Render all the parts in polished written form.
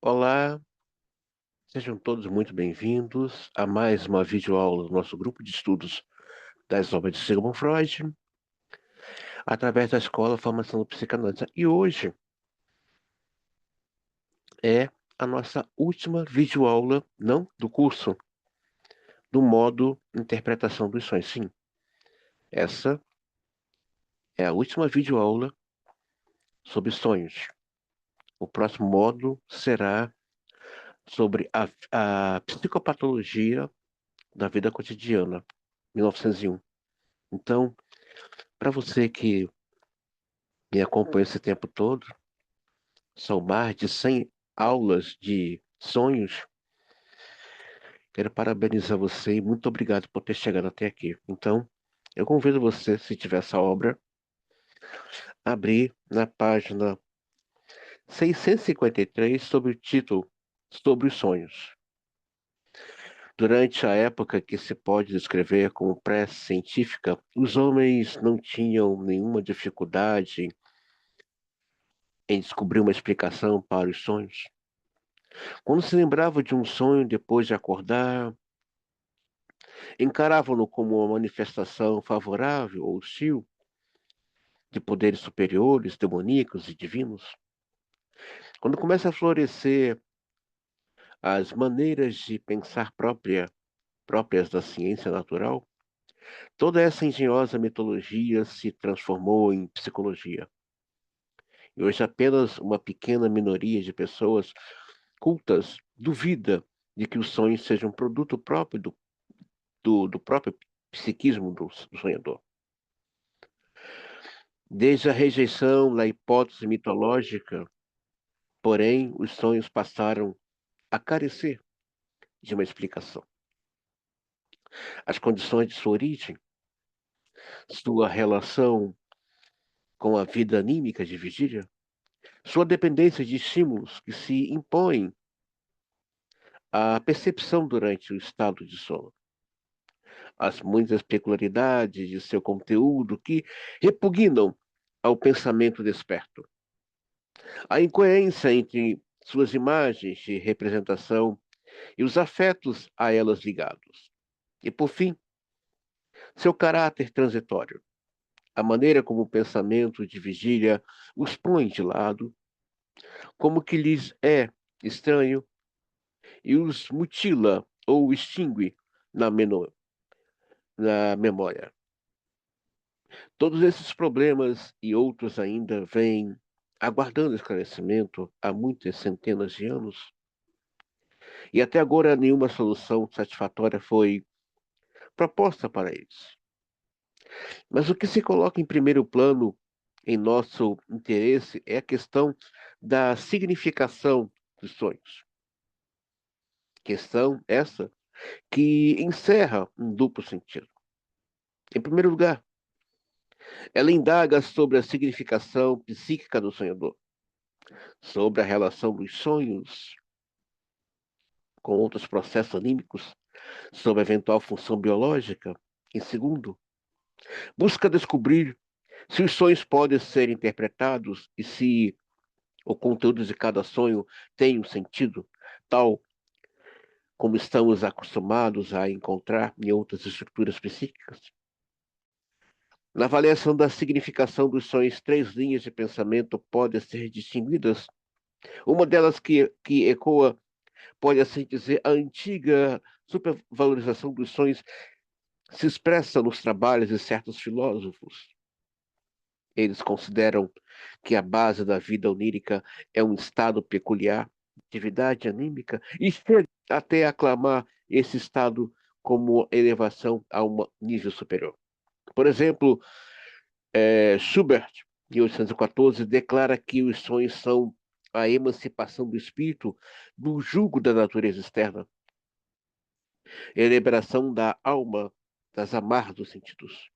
Olá, sejam todos muito bem-vindos a mais uma videoaula do nosso grupo de estudos das obras de Sigmund Freud, através da Escola Formação do Psicanalista. E hoje é a nossa última videoaula, não do curso, do modo Interpretação dos Sonhos. Sim, essa é a última videoaula sobre sonhos. O próximo módulo será sobre a psicopatologia da vida cotidiana, 1901. Então, para você que me acompanha esse tempo todo, são mais de 100 aulas de sonhos. Quero parabenizar você e muito obrigado por ter chegado até aqui. Então, eu convido você, se tiver essa obra, a abrir na página 653 sobre o título Sobre os Sonhos. Durante a época que se pode descrever como pré-científica, os homens não tinham nenhuma dificuldade em descobrir uma explicação para os sonhos. Quando se lembrava de um sonho depois de acordar, encaravam-no como uma manifestação favorável ou hostil de poderes superiores, demoníacos e divinos. Quando começa a florescer as maneiras de pensar próprias da ciência natural, toda essa engenhosa mitologia se transformou em psicologia. E hoje apenas uma pequena minoria de pessoas cultas duvida de que os sonhos sejam produto próprio do próprio psiquismo do sonhador. Desde a rejeição da hipótese mitológica, porém, os sonhos passaram a carecer de uma explicação. As condições de sua origem, sua relação com a vida anímica de vigília, sua dependência de estímulos que se impõem à percepção durante o estado de sono, as muitas peculiaridades de seu conteúdo que repugnam ao pensamento desperto, a incoerência entre suas imagens de representação e os afetos a elas ligados. E, por fim, seu caráter transitório, a maneira como o pensamento de vigília os põe de lado, como que lhes é estranho e os mutila ou extingue na memória. Todos esses problemas e outros ainda vêm aguardando esclarecimento há muitas centenas de anos, e até agora nenhuma solução satisfatória foi proposta para eles. Mas o que se coloca em primeiro plano em nosso interesse é a questão da significação dos sonhos. Questão essa que encerra um duplo sentido. Em primeiro lugar, ela indaga sobre a significação psíquica do sonhador, sobre a relação dos sonhos com outros processos anímicos, sobre a eventual função biológica. Em segundo, busca descobrir se os sonhos podem ser interpretados e se o conteúdo de cada sonho tem um sentido, tal como estamos acostumados a encontrar em outras estruturas psíquicas. Na avaliação da significação dos sonhos, três linhas de pensamento podem ser distinguidas. Uma delas que ecoa, pode assim dizer, a antiga supervalorização dos sonhos se expressa nos trabalhos de certos filósofos. Eles consideram que a base da vida onírica é um estado peculiar, atividade anímica, e chega até a aclamar esse estado como elevação a um nível superior. Por exemplo, Schubert, em 1814, declara que os sonhos são a emancipação do espírito do jugo da natureza externa, e a liberação da alma das amarras dos sentidos.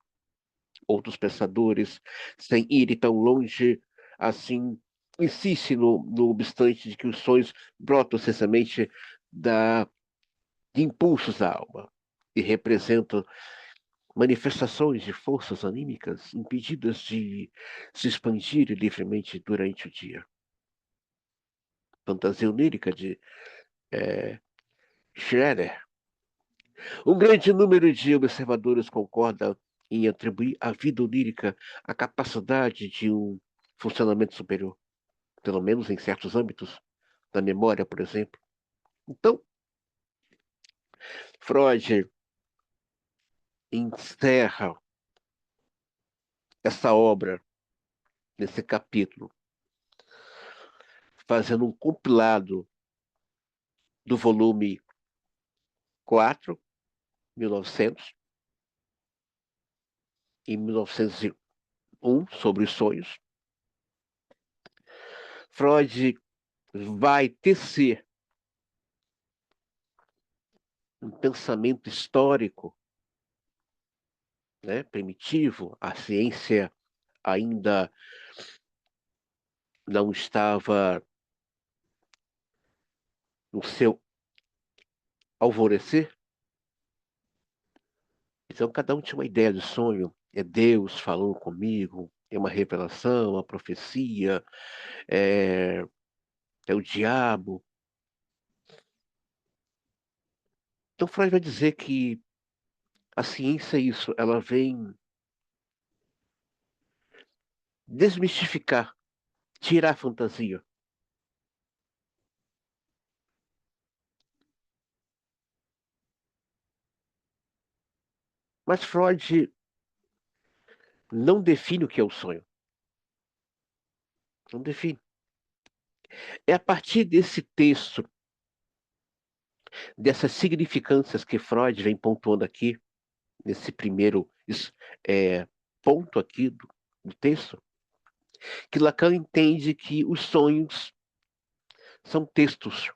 Outros pensadores, sem ir tão longe assim, insistem no obstante de que os sonhos brotam essencialmente de impulsos da alma e representam manifestações de forças anímicas impedidas de se expandir livremente durante o dia. Fantasia Onírica, de Schroeder. Um grande número de observadores concorda em atribuir à vida onírica a capacidade de um funcionamento superior, pelo menos em certos âmbitos, da memória, por exemplo. Então, Freud encerra essa obra, nesse capítulo, fazendo um compilado do volume 4, 1900, e 1901, sobre os sonhos. Freud vai tecer um pensamento histórico, né, primitivo. A ciência ainda não estava no seu alvorecer. Então, cada um tinha uma ideia de sonho. É Deus falando comigo, é uma revelação, uma profecia, é, é o diabo. Então, Freud vai dizer que a ciência é isso, ela vem desmistificar, tirar a fantasia. Mas Freud não define o que é o sonho. Não define. É a partir desse texto, dessas significâncias que Freud vem pontuando aqui, nesse primeiro é, ponto aqui do texto, que Lacan entende que os sonhos são textos,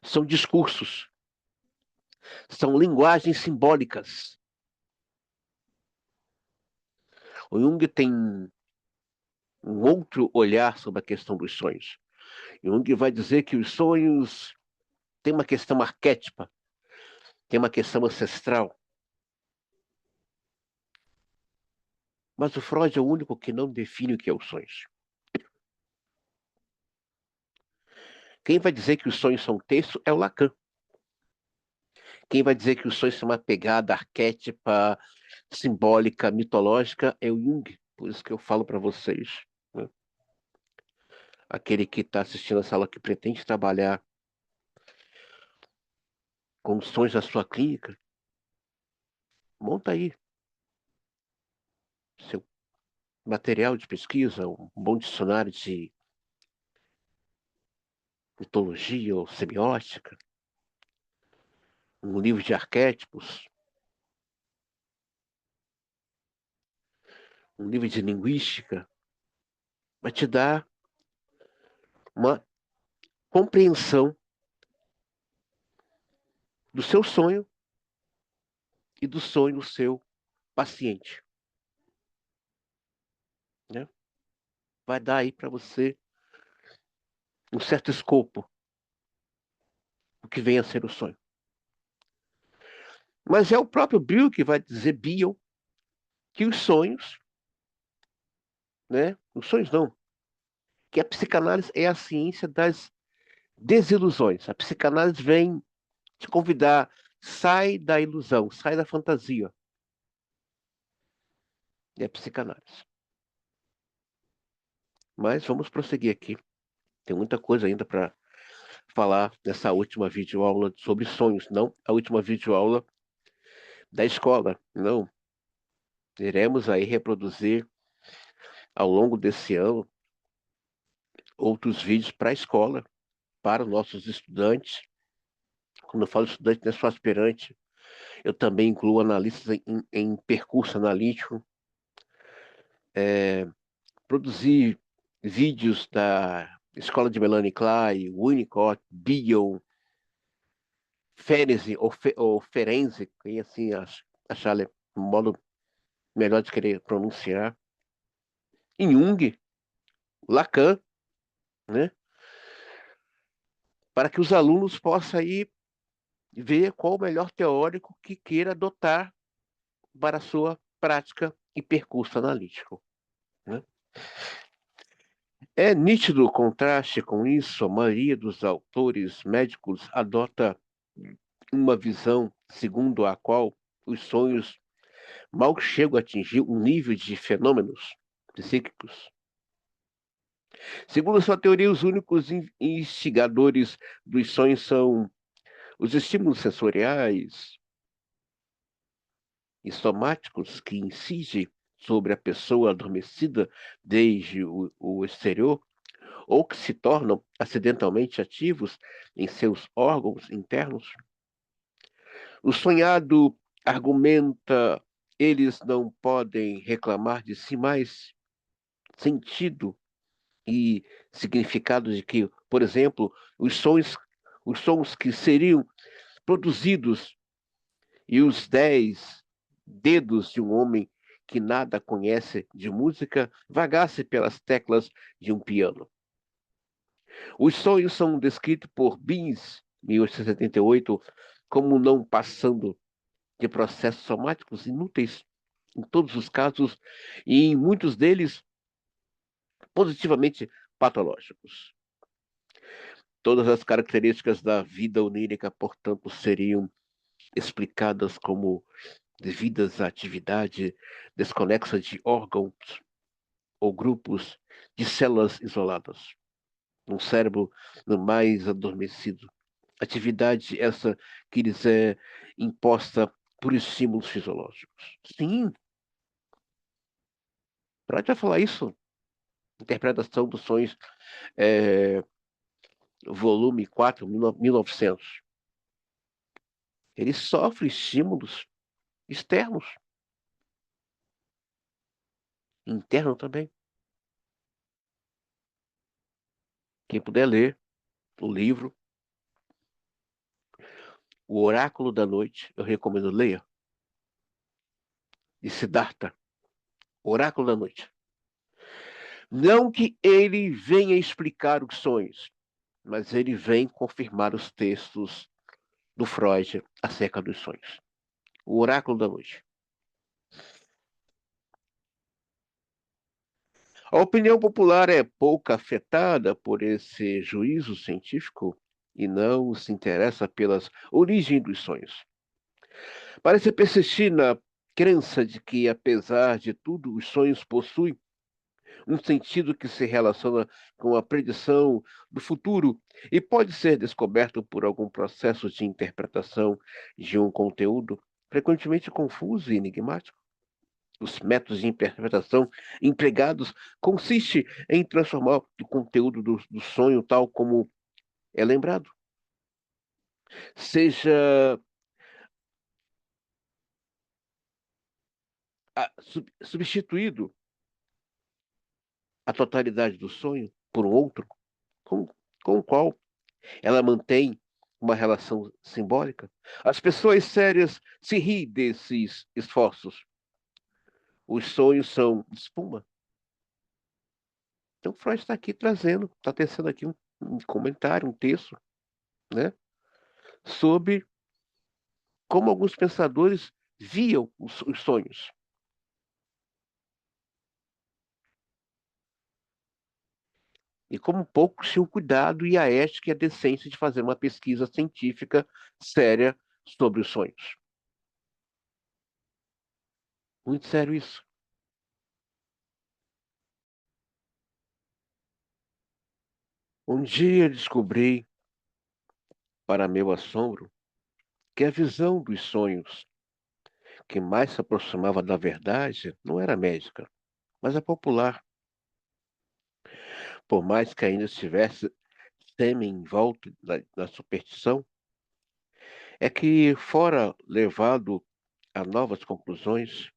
são discursos, são linguagens simbólicas. O Jung tem um outro olhar sobre a questão dos sonhos. Jung vai dizer que os sonhos têm uma questão arquétipa, tem uma questão ancestral. Mas o Freud é o único que não define o que é os sonhos. Quem vai dizer que os sonhos são texto é o Lacan. Quem vai dizer que os sonhos são uma pegada arquétipa, simbólica, mitológica é o Jung. Por isso que eu falo para vocês, né? Aquele que está assistindo a sala que pretende trabalhar com os sonhos da sua clínica, monta aí seu material de pesquisa, um bom dicionário de mitologia ou semiótica, um livro de arquétipos, um livro de linguística, vai te dar uma compreensão do seu sonho e do sonho do seu paciente, né? Vai dar aí para você um certo escopo do que vem a ser o sonho. Mas é o próprio Bill que vai dizer, Bill, que os sonhos, né? Os sonhos não, que a psicanálise é a ciência das desilusões. A psicanálise vem te convidar, sai da ilusão, sai da fantasia. É a psicanálise. Mas vamos prosseguir aqui. Tem muita coisa ainda para falar nessa última videoaula sobre sonhos, não a última videoaula da escola, não. Iremos aí reproduzir ao longo desse ano outros vídeos para a escola, para os nossos estudantes. Quando eu falo estudante, não é só aspirante, eu também incluo analistas em percurso analítico, produzir vídeos da escola de Melanie Klein, Winnicott, Beale, Ferenczi ou Ferenczi, e assim achar um modo melhor de querer pronunciar, em Jung, Lacan, né? Para que os alunos possam aí ver qual o melhor teórico que queira adotar para a sua prática e percurso analítico, né? É nítido o contraste com isso, a maioria dos autores médicos adota uma visão segundo a qual os sonhos mal chegam a atingir um nível de fenômenos psíquicos. Segundo sua teoria, os únicos instigadores dos sonhos são os estímulos sensoriais e somáticos que incidem sobre a pessoa adormecida desde o exterior ou que se tornam acidentalmente ativos em seus órgãos internos. O sonhado argumenta eles não podem reclamar de si mais sentido e significado de que, por exemplo, os sons que seriam produzidos e os 10 dedos de um homem que nada conhece de música vagasse pelas teclas de um piano. Os sonhos são descritos por Beans, 1878, como não passando de processos somáticos inúteis, em todos os casos, e em muitos deles positivamente patológicos. Todas as características da vida onírica, portanto, seriam explicadas como devidas à atividade desconexa de órgãos ou grupos de células isoladas, num cérebro no mais adormecido. Atividade essa que lhes é imposta por estímulos fisiológicos. Sim, Freud vai falar isso. Interpretação dos sonhos, é, volume 4, 1900. Ele sofre estímulos externos, internos também. Quem puder ler o livro O Oráculo da Noite, eu recomendo leia, de Siddhartha, Oráculo da Noite. Não que ele venha explicar os sonhos, mas ele vem confirmar os textos do Freud acerca dos sonhos. O Oráculo da Noite. A opinião popular é pouco afetada por esse juízo científico e não se interessa pelas origens dos sonhos. Parece persistir na crença de que, apesar de tudo, os sonhos possuem um sentido que se relaciona com a predição do futuro e pode ser descoberto por algum processo de interpretação de um conteúdo frequentemente confuso e enigmático. Os métodos de interpretação empregados consiste em transformar o conteúdo do sonho tal como é lembrado, seja substituído a totalidade do sonho por um outro, com, com o qual ela mantém uma relação simbólica. As pessoas sérias se riem desses esforços. Os sonhos são espuma. Então, Freud está aqui trazendo, está tecendo aqui um comentário, um texto, né, sobre como alguns pensadores viam os sonhos. E como poucos tinham o cuidado e a ética e a decência de fazer uma pesquisa científica séria sobre os sonhos. Muito sério isso. Um dia descobri, para meu assombro, que a visão dos sonhos que mais se aproximava da verdade não era médica, mas a popular. Por mais que ainda estivesse semi-envolto da superstição, é que fora levado a novas conclusões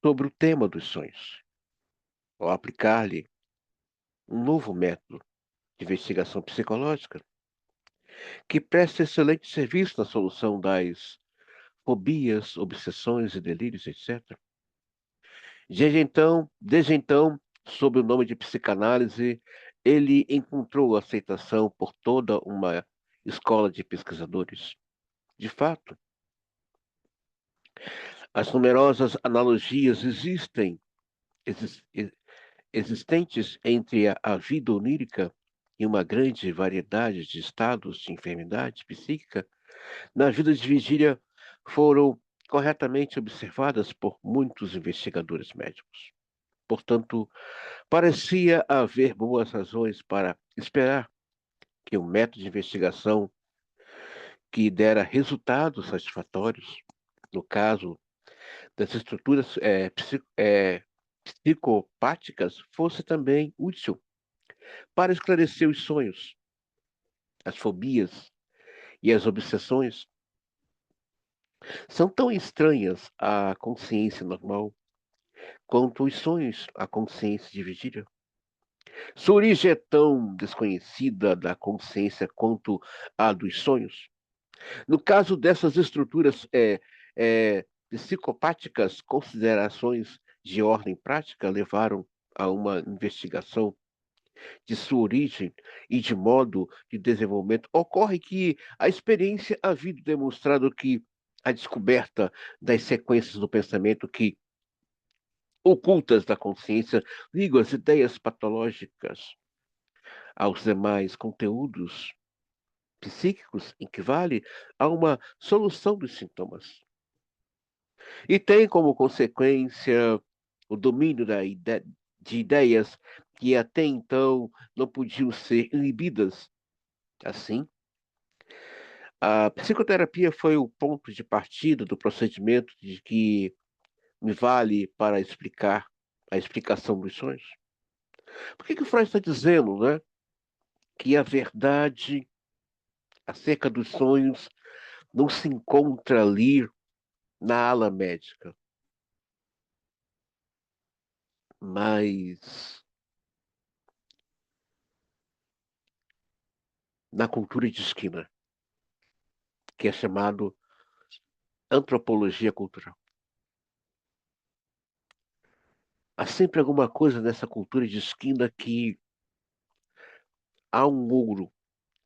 sobre o tema dos sonhos, ao aplicar-lhe um novo método de investigação psicológica que presta excelente serviço na solução das fobias, obsessões e delírios, etc. Desde então, sob o nome de psicanálise, ele encontrou aceitação por toda uma escola de pesquisadores. De fato, as numerosas analogias existem, existentes entre a vida onírica e uma grande variedade de estados de enfermidade psíquica na vida de vigília foram corretamente observadas por muitos investigadores médicos. Portanto, parecia haver boas razões para esperar que o método de investigação que dera resultados satisfatórios, no caso das estruturas psicopáticas, fosse também útil para esclarecer os sonhos, as fobias e as obsessões. São tão estranhas à consciência normal quanto os sonhos à consciência de vigília. Sua origem é tão desconhecida da consciência quanto a dos sonhos. No caso dessas estruturas psicopáticas, considerações de ordem prática levaram a uma investigação de sua origem e de modo de desenvolvimento. Ocorre que a experiência havia demonstrado que a descoberta das sequências do pensamento que ocultas da consciência ligam as ideias patológicas aos demais conteúdos psíquicos equivale a uma solução dos sintomas. E tem como consequência o domínio de ideias que até então não podiam ser inibidas. Assim, a psicoterapia foi o ponto de partida do procedimento de que me vale para explicar a explicação dos sonhos. Por que Freud está dizendo, né, que a verdade acerca dos sonhos não se encontra ali na ala médica, mas na cultura de esquina, que é chamado antropologia cultural. Há sempre alguma coisa nessa cultura de esquina que há um ouro,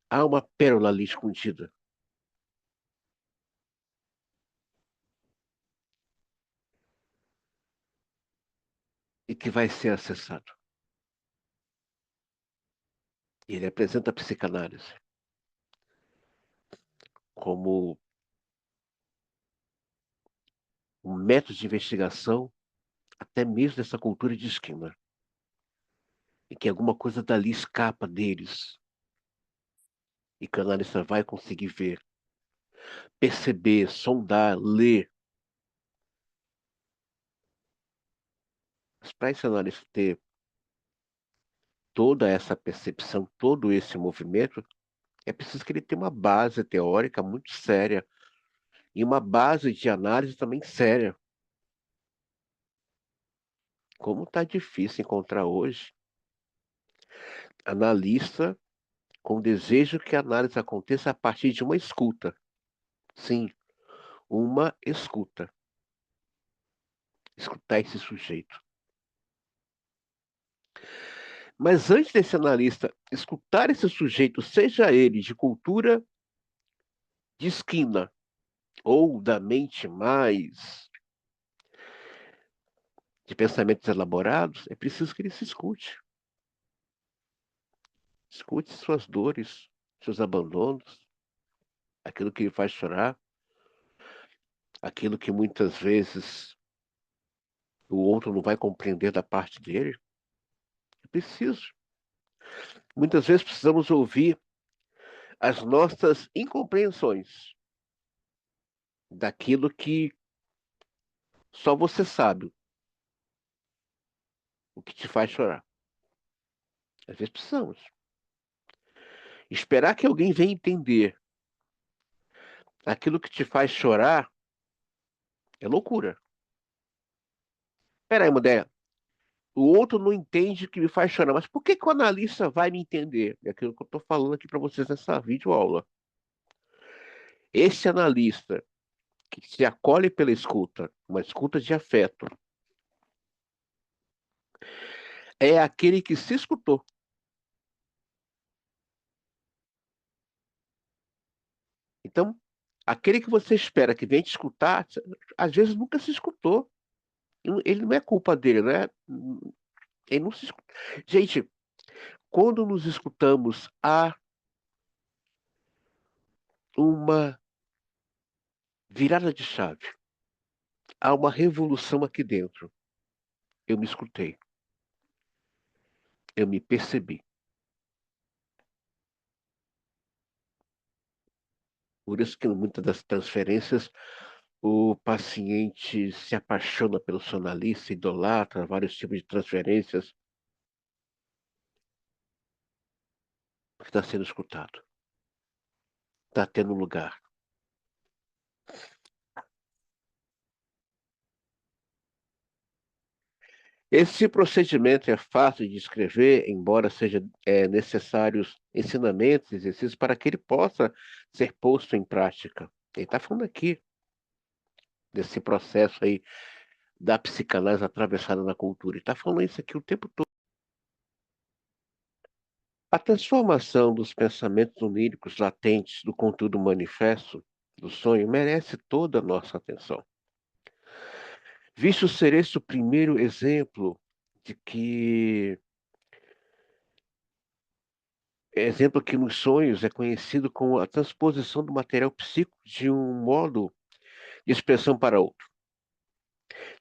há uma pérola ali escondida e que vai ser acessado. Ele apresenta a psicanálise como um método de investigação até mesmo dessa cultura de esquina, e que alguma coisa dali escapa deles, e que o analista vai conseguir ver, perceber, sondar, ler. Mas para esse analista ter toda essa percepção, todo esse movimento, é preciso que ele tenha uma base teórica muito séria e uma base de análise também séria. Como está difícil encontrar hoje analista com desejo que a análise aconteça a partir de uma escuta. Sim, uma escuta. Escutar esse sujeito. Mas antes desse analista escutar esse sujeito, seja ele de cultura de esquina ou da mente mais de pensamentos elaborados, é preciso que ele se escute. Escute suas dores, seus abandonos, aquilo que lhe faz chorar, aquilo que muitas vezes o outro não vai compreender da parte dele. É preciso. Muitas vezes precisamos ouvir as nossas incompreensões daquilo que só você sabe, o que te faz chorar. Às vezes precisamos. Esperar que alguém venha entender aquilo que te faz chorar é loucura. Peraí, mulher, o outro não entende o que me faz chorar, mas por que que o analista vai me entender? É aquilo que eu estou falando aqui para vocês nessa videoaula. Esse analista que se acolhe pela escuta, uma escuta de afeto, é aquele que se escutou. Então, aquele que você espera que venha te escutar, às vezes nunca se escutou. Ele não é culpa dele, né? E não se escu- Gente, quando nos escutamos, há uma virada de chave, há uma revolução aqui dentro. Eu me escutei, eu me percebi. Por isso que muitas das transferências o paciente se apaixona pelo seu analista, idolatra vários tipos de transferências, porque está sendo escutado, está tendo lugar. Esse procedimento é fácil de escrever, embora seja necessários ensinamentos, exercícios para que ele possa ser posto em prática. Ele está falando aqui desse processo aí da psicanálise atravessada na cultura. Ele está falando isso aqui o tempo todo. A transformação dos pensamentos oníricos latentes do conteúdo manifesto do sonho merece toda a nossa atenção. Visto ser esse o primeiro exemplo de que exemplo que nos sonhos é conhecido como a transposição do material psíquico de um modo de expressão para outro.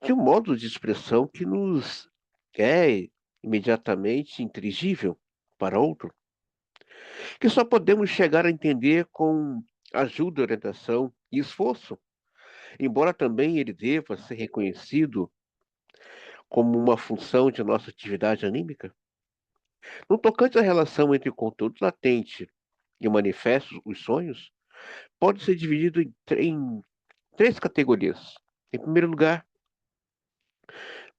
De um modo de expressão que nos é imediatamente inteligível para outro, que só podemos chegar a entender com ajuda, orientação e esforço, embora também ele deva ser reconhecido como uma função de nossa atividade anímica. No tocante à relação entre o conteúdo latente e o manifesto, os sonhos, pode ser dividido em três categorias. Em primeiro lugar,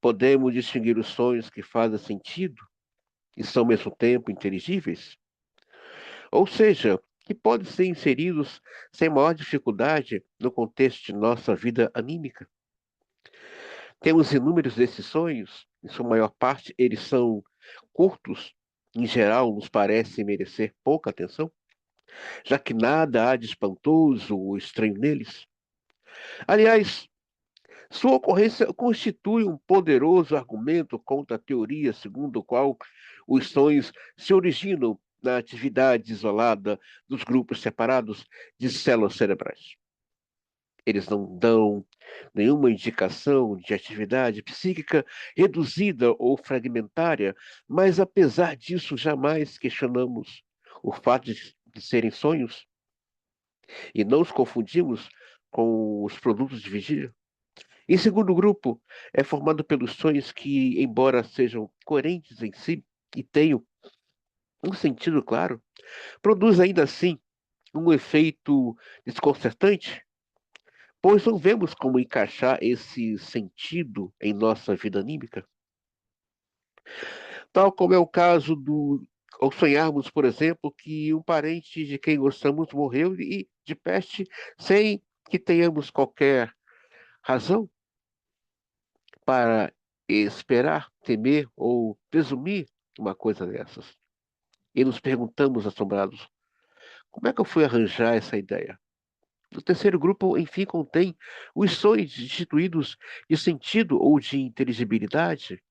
podemos distinguir os sonhos que fazem sentido e são ao mesmo tempo inteligíveis, ou seja, que podem ser inseridos sem maior dificuldade no contexto de nossa vida anímica. Temos inúmeros desses sonhos, em sua maior parte eles são curtos, em geral nos parecem merecer pouca atenção, já que nada há de espantoso ou estranho neles. Aliás, sua ocorrência constitui um poderoso argumento contra a teoria segundo a qual os sonhos se originam na atividade isolada dos grupos separados de células cerebrais. Eles não dão nenhuma indicação de atividade psíquica reduzida ou fragmentária, mas apesar disso, jamais questionamos o fato de serem sonhos e não os confundimos com os produtos de vigília. Em segundo grupo, é formado pelos sonhos que, embora sejam coerentes em si e tenham um sentido claro, produz ainda assim um efeito desconcertante, pois não vemos como encaixar esse sentido em nossa vida anímica. Tal como é o caso ao sonharmos, por exemplo, que um parente de quem gostamos morreu e de peste sem que tenhamos qualquer razão para esperar, temer ou presumir uma coisa dessas. E nos perguntamos assombrados, como é que eu fui arranjar essa ideia? O terceiro grupo, enfim, contém os sonhos instituídos de sentido ou de inteligibilidade,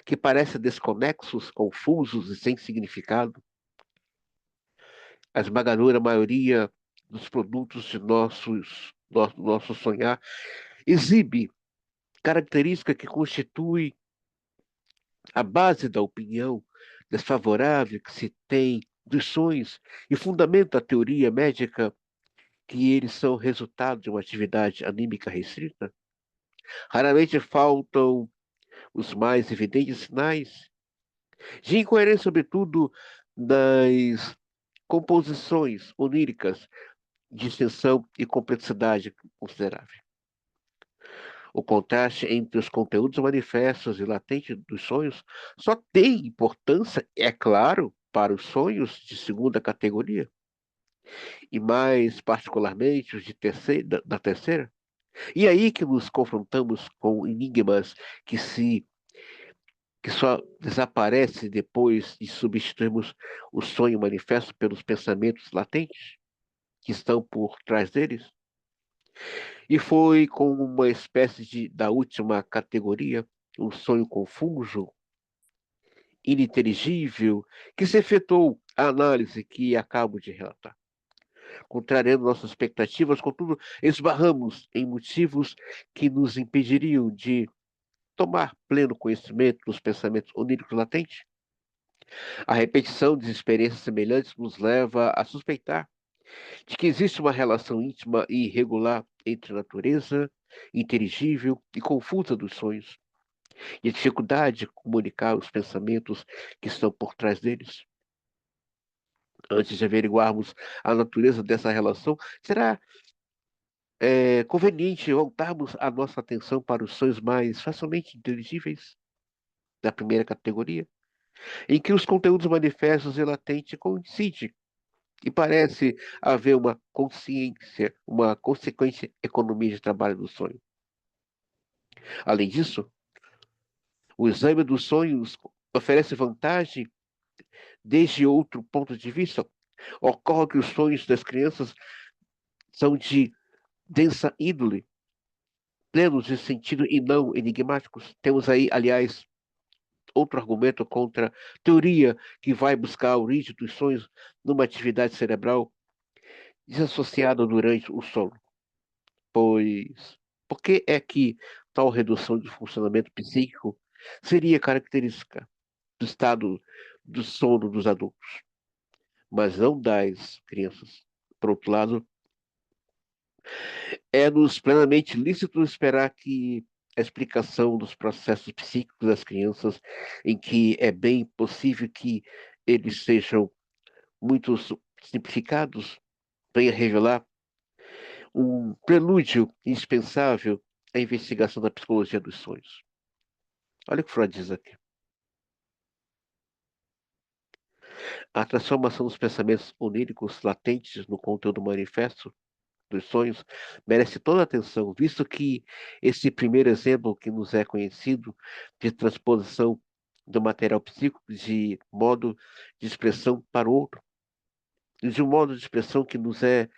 que parecem desconexos, confusos e sem significado. A esmagadora maioria dos produtos de nosso sonhar exibe característica que constitui a base da opinião desfavorável que se tem dos sonhos e fundamenta a teoria médica que eles são resultado de uma atividade anímica restrita. Raramente faltam os mais evidentes sinais de incoerência, sobretudo das composições oníricas de extensão e complexidade considerável. O contraste entre os conteúdos manifestos e latentes dos sonhos só tem importância, é claro, para os sonhos de segunda categoria, e mais particularmente os de da terceira. E aí que nos confrontamos com enigmas que se que só desaparece depois de substituirmos o sonho manifesto pelos pensamentos latentes que estão por trás deles. E foi com uma espécie da última categoria, um sonho confuso, ininteligível que se efetuou a análise que acabo de relatar. Contrariando nossas expectativas, contudo, esbarramos em motivos que nos impediriam de tomar pleno conhecimento dos pensamentos oníricos latentes. A repetição de experiências semelhantes nos leva a suspeitar de que existe uma relação íntima e irregular entre a natureza inteligível e confusa dos sonhos e a dificuldade de comunicar os pensamentos que estão por trás deles. Antes de averiguarmos a natureza dessa relação, será conveniente voltarmos a nossa atenção para os sonhos mais facilmente inteligíveis da primeira categoria, em que os conteúdos manifestos e latentes coincidem e parece haver uma consciência, uma consequente economia de trabalho do sonho. Além disso, o exame dos sonhos oferece vantagem desde outro ponto de vista. Ocorre que os sonhos das crianças são de densa índole, plenos de sentido e não enigmáticos. Temos aí, aliás, outro argumento contra a teoria que vai buscar a origem dos sonhos numa atividade cerebral desassociada durante o sono. Pois, por que é que tal redução de funcionamento psíquico seria característica do estado do sono dos adultos, mas não das crianças? Por outro lado, é-nos plenamente lícito esperar que a explicação dos processos psíquicos das crianças, em que é bem possível que eles sejam muito simplificados, venha revelar um prelúdio indispensável à investigação da psicologia dos sonhos. Olha o que Freud diz aqui. A transformação dos pensamentos oníricos latentes no conteúdo manifesto dos sonhos merece toda a atenção, visto que esse primeiro exemplo que nos é conhecido de transposição do material psíquico de modo de expressão para o outro, e de um modo de expressão que nos é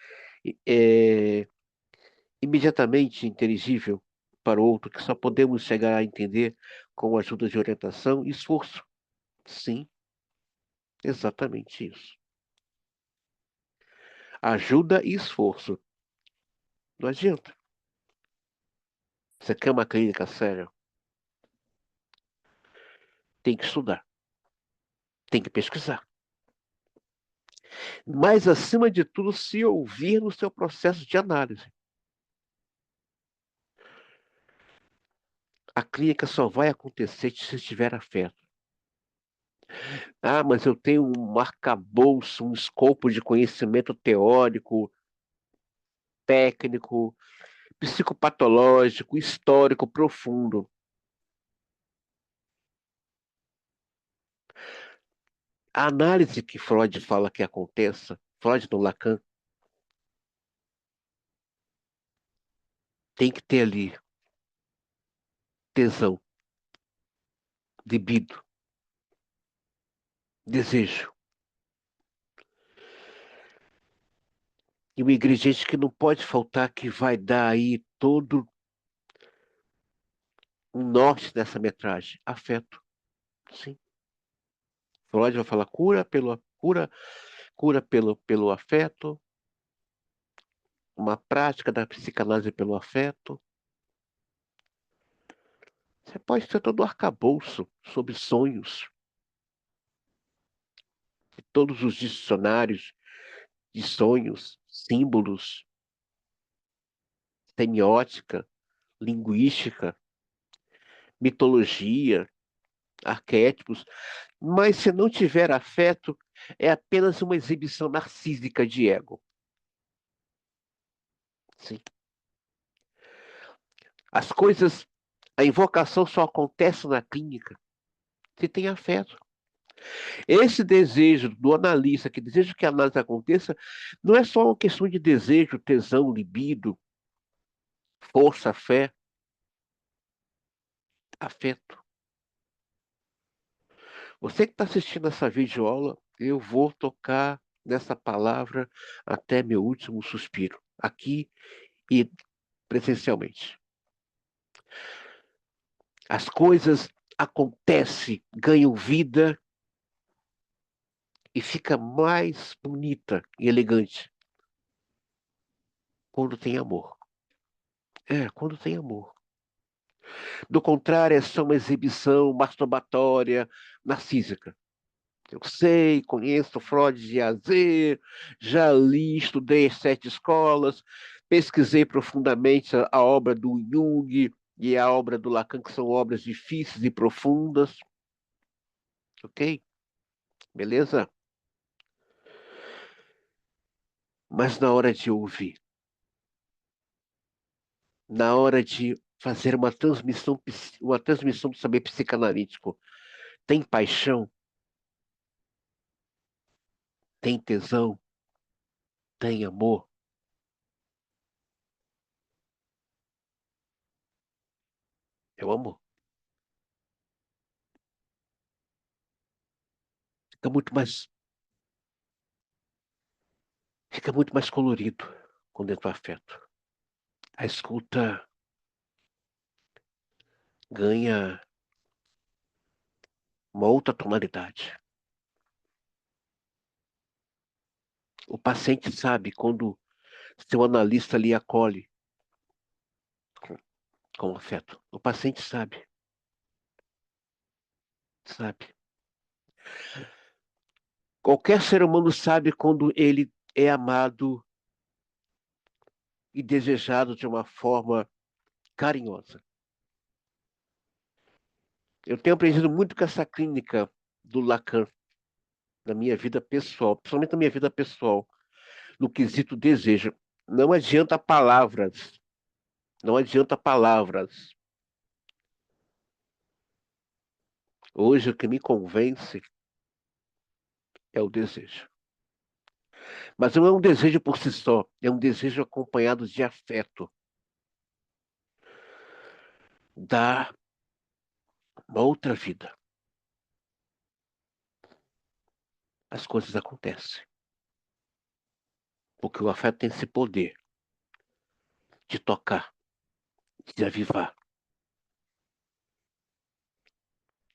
imediatamente inteligível para o outro, que só podemos chegar a entender com a ajuda de orientação e esforço. Sim, exatamente isso. Ajuda e esforço. Não adianta. Você quer uma clínica séria? Tem que estudar, tem que pesquisar. Mas, acima de tudo, se ouvir no seu processo de análise. A clínica só vai acontecer se tiver afeto. Ah, mas eu tenho um arcabouço, um escopo de conhecimento teórico, técnico, psicopatológico, histórico profundo. A análise que Freud fala que aconteça, Freud no Lacan, tem que ter ali tesão, libido, desejo. E um ingrediente que não pode faltar, que vai dar aí todo um norte nessa metragem, afeto. Sim. Freud vai falar cura pelo afeto, uma prática da psicanálise pelo afeto. Você pode ter todo o arcabouço sobre sonhos, todos os dicionários de sonhos, símbolos, semiótica, linguística, mitologia, arquétipos, mas se não tiver afeto, é apenas uma exibição narcísica de ego. Sim. As coisas, a invocação só acontece na clínica se tem afeto. Esse desejo do analista, que deseja que a análise aconteça, não é só uma questão de desejo, tesão, libido, força, fé, afeto. Você que está assistindo essa videoaula, eu vou tocar nessa palavra até meu último suspiro, aqui e presencialmente. As coisas acontece, ganham vida e fica mais bonita e elegante quando tem amor. É, quando tem amor. Do contrário, é só uma exibição masturbatória, narcísica. Eu sei, conheço Freud de A a Z, já li, estudei as sete escolas, pesquisei profundamente a obra do Jung e a obra do Lacan, que são obras difíceis e profundas, ok? Beleza? Mas na hora de ouvir, na hora de fazer uma transmissão do saber psicanalítico, tem paixão, tem tesão, tem amor, é o amor. Fica muito mais, fica muito mais colorido quando entra o afeto. A escuta ganha uma outra tonalidade. O paciente sabe quando seu analista lhe acolhe com, com afeto. O paciente sabe, sabe. Qualquer ser humano sabe quando ele é amado e desejado de uma forma carinhosa. Eu tenho aprendido muito com essa clínica do Lacan na minha vida pessoal, principalmente na minha vida pessoal, no quesito desejo. Não adianta palavras, não adianta palavras. Hoje o que me convence é o desejo. Mas não é um desejo por si só, é um desejo acompanhado de afeto. Dá uma outra vida. As coisas acontecem. Porque o afeto tem esse poder de tocar, de avivar,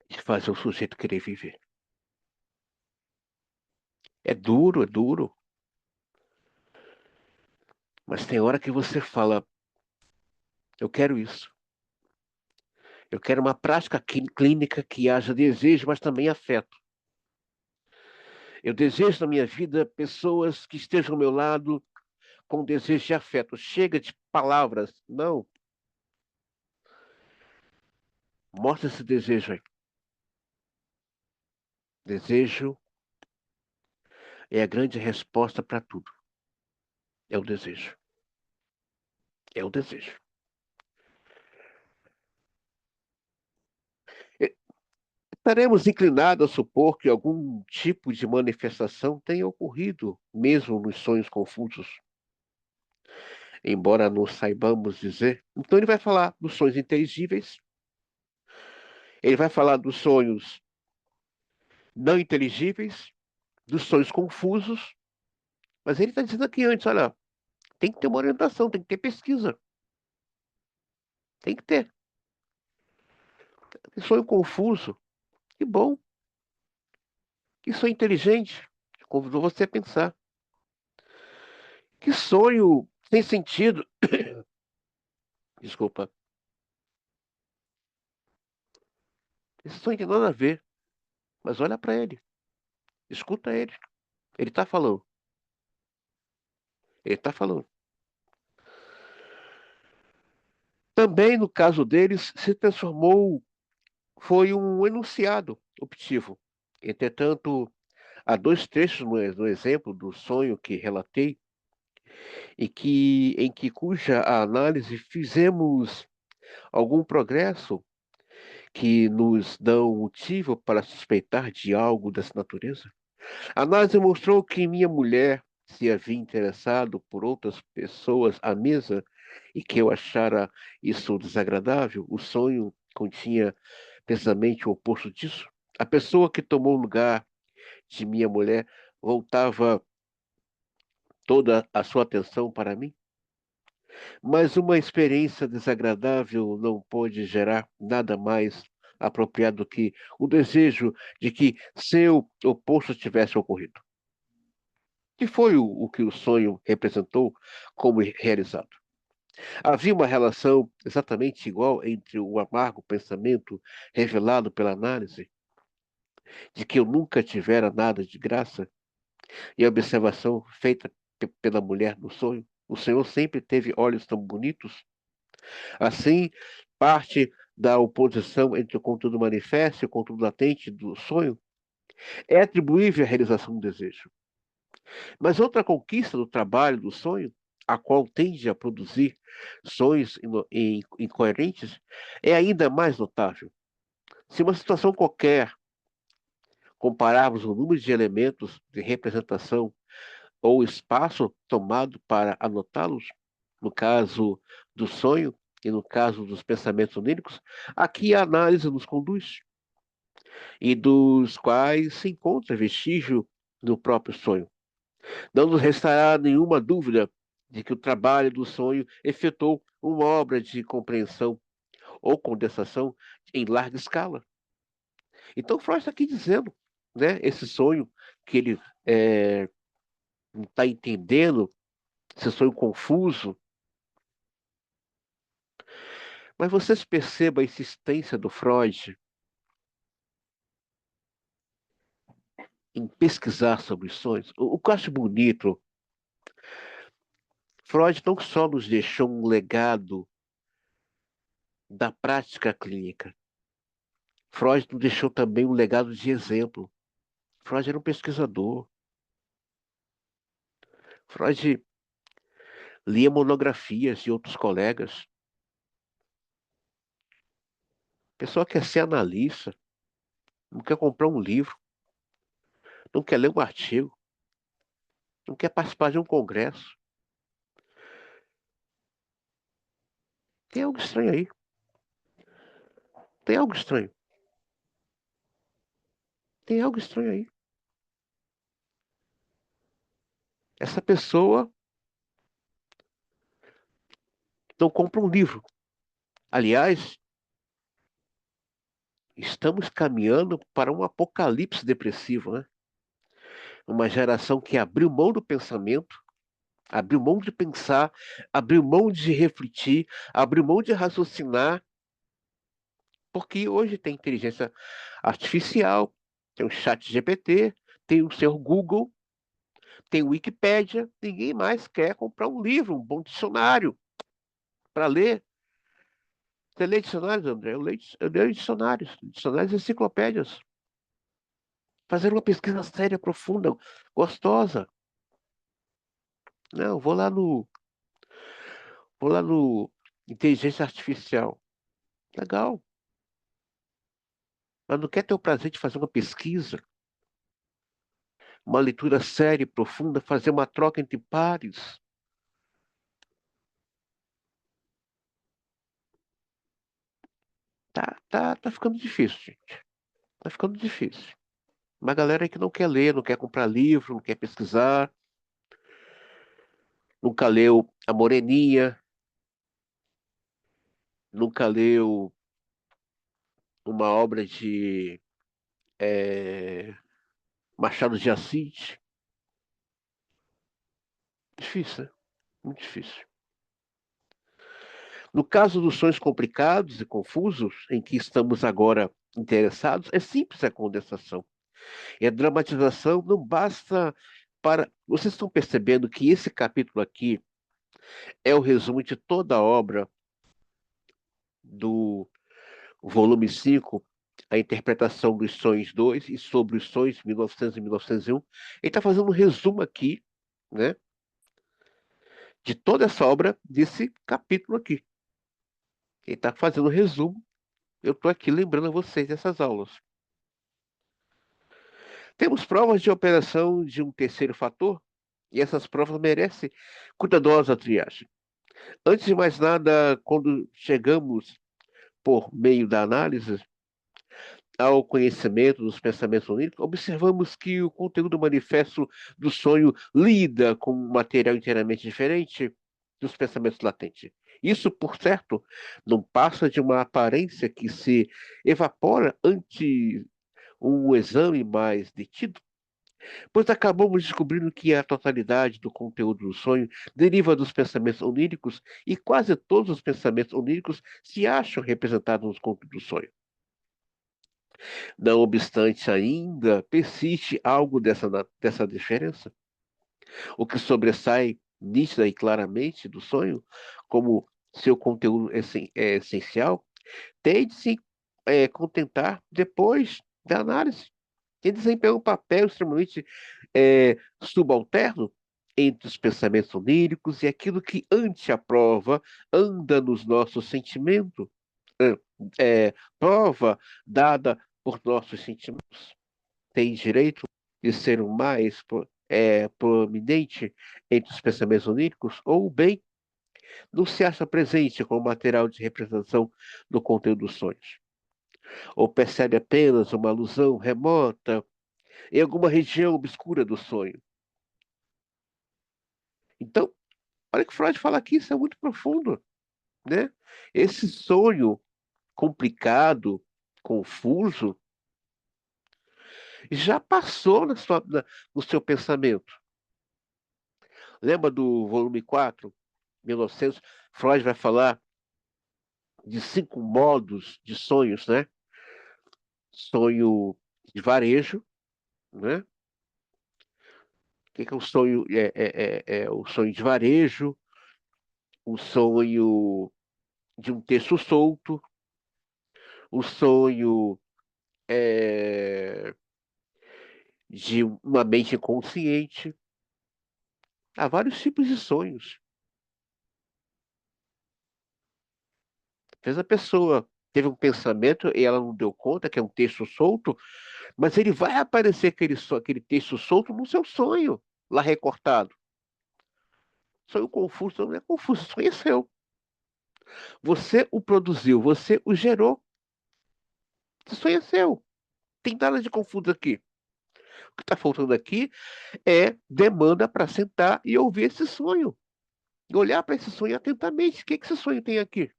de fazer o sujeito querer viver. É duro, mas tem hora que você fala, eu quero isso. Eu quero uma prática clínica que haja desejo, mas também afeto. Eu desejo na minha vida pessoas que estejam ao meu lado com desejo de afeto. Chega de palavras. Não. Mostra esse desejo aí. Desejo é a grande resposta para tudo. É o desejo. É o desejo. Estaremos inclinados a supor que algum tipo de manifestação tenha ocorrido, mesmo nos sonhos confusos, embora não saibamos dizer. Então ele vai falar dos sonhos inteligíveis, ele vai falar dos sonhos não inteligíveis, dos sonhos confusos, mas ele está dizendo aqui antes, olha, tem que ter uma orientação, tem que ter pesquisa, tem que ter. Que sonho confuso, que bom, que sonho inteligente, convidou você a pensar. Que sonho sem sentido, desculpa, esse sonho tem nada a ver, mas olha para ele, escuta ele, ele está falando, ele está falando. Também no caso deles, se transformou, foi um enunciado optivo. Entretanto, há dois trechos no exemplo do sonho que relatei, em que cuja análise fizemos algum progresso que nos dão motivo para suspeitar de algo dessa natureza. A análise mostrou que minha mulher se havia interessado por outras pessoas à mesa e que eu achara isso desagradável. O sonho continha precisamente o oposto disso. A pessoa que tomou o lugar de minha mulher voltava toda a sua atenção para mim. Mas uma experiência desagradável não pode gerar nada mais apropriado do que o desejo de que seu oposto tivesse ocorrido. Que foi o que o sonho representou como realizado. Havia uma relação exatamente igual entre o amargo pensamento revelado pela análise, de que eu nunca tivera nada de graça, e a observação feita pela mulher no sonho. O Senhor sempre teve olhos tão bonitos. Assim, parte da oposição entre o conteúdo manifesto e o conteúdo latente do sonho é atribuível à realização do desejo. Mas outra conquista do trabalho do sonho, a qual tende a produzir sonhos incoerentes, é ainda mais notável. Se uma situação qualquer compararmos o número de elementos de representação ou espaço tomado para anotá-los, no caso do sonho e no caso dos pensamentos oníricos, aqui a análise nos conduz, e dos quais se encontra vestígio no próprio sonho. Não nos restará nenhuma dúvida de que o trabalho do sonho efetuou uma obra de compreensão ou condensação em larga escala. Então, Freud está aqui dizendo, né, esse sonho que ele não está entendendo, esse sonho confuso. Mas vocês percebam a insistência do Freud em pesquisar sobre os sonhos. O que eu acho bonito, Freud não só nos deixou um legado da prática clínica, Freud nos deixou também um legado de exemplo. Freud era um pesquisador. Freud lia monografias de outros colegas. A pessoa quer ser analista, não quer comprar um livro, não quer ler um artigo, não quer participar de um congresso. Tem algo estranho aí. Tem algo estranho. Tem algo estranho aí. Essa pessoa não compra um livro. Aliás, estamos caminhando para um apocalipse depressivo, né? Uma geração que abriu mão do pensamento, abriu mão de pensar, abriu mão de refletir, abriu mão de raciocinar, porque hoje tem inteligência artificial, tem o chat GPT, tem o seu Google, tem o Wikipédia, ninguém mais quer comprar um livro, um bom dicionário para ler. Você lê dicionários, André? Eu leio dicionários, dicionários e enciclopédias. Fazer uma pesquisa séria, profunda, gostosa. Não, vou lá no inteligência artificial. Legal. Mas não quer ter o prazer de fazer uma pesquisa, uma leitura séria e profunda, fazer uma troca entre pares. Tá ficando difícil, gente. Tá ficando difícil. Uma galera aí que não quer ler, não quer comprar livro, não quer pesquisar, nunca leu A Moreninha, nunca leu uma obra de Machado de Assis. Difícil, né? Muito difícil. No caso dos sonhos complicados e confusos, em que estamos agora interessados, é simples a condensação. E a dramatização não basta para. Vocês estão percebendo que esse capítulo aqui é o resumo de toda a obra do volume 5, a interpretação dos sonhos 2 e sobre os sonhos 1900 e 1901. Ele está fazendo um resumo aqui, né, de toda essa obra desse capítulo aqui. Ele está fazendo um resumo. Eu estou aqui lembrando a vocês dessas aulas. Temos provas de operação de um terceiro fator, e essas provas merecem cuidadosa triagem. Antes de mais nada, quando chegamos por meio da análise ao conhecimento dos pensamentos oníricos, observamos que o conteúdo manifesto do sonho lida com um material inteiramente diferente dos pensamentos latentes. Isso, por certo, não passa de uma aparência que se evapora ante um exame mais detido, pois acabamos descobrindo que a totalidade do conteúdo do sonho deriva dos pensamentos oníricos e quase todos os pensamentos oníricos se acham representados nos contos do sonho. Não obstante, ainda persiste algo dessa diferença. O que sobressai nítida e claramente do sonho, como seu conteúdo é essencial, tem de se contentar depois da análise. Ele desempenha um papel extremamente subalterno entre os pensamentos oníricos e aquilo que, ante a prova, anda nos nossos sentimentos, prova dada por nossos sentimentos. Tem direito de ser o mais proeminente entre os pensamentos oníricos, ou o bem não se acha presente como material de representação do conteúdo dos sonhos, ou percebe apenas uma alusão remota em alguma região obscura do sonho. Então, olha que Freud fala aqui, isso é muito profundo, né? Esse sonho complicado, confuso, já passou no seu pensamento. Lembra do volume 4, 1900? Freud vai falar de 5 modos de sonhos, né? Sonho de varejo, né? O que é o sonho? É o sonho de varejo, o sonho de um texto solto, o sonho de uma mente consciente. Há vários tipos de sonhos. Às vezes a pessoa teve um pensamento e ela não deu conta que é um texto solto, mas ele vai aparecer aquele texto solto no seu sonho, lá recortado. Sonho confuso não é confuso, sonho é seu. Você o produziu, você o gerou. Esse sonho é seu. Tem nada de confuso aqui. O que está faltando aqui é demanda para sentar e ouvir esse sonho. E olhar para esse sonho atentamente. O que esse sonho tem aqui?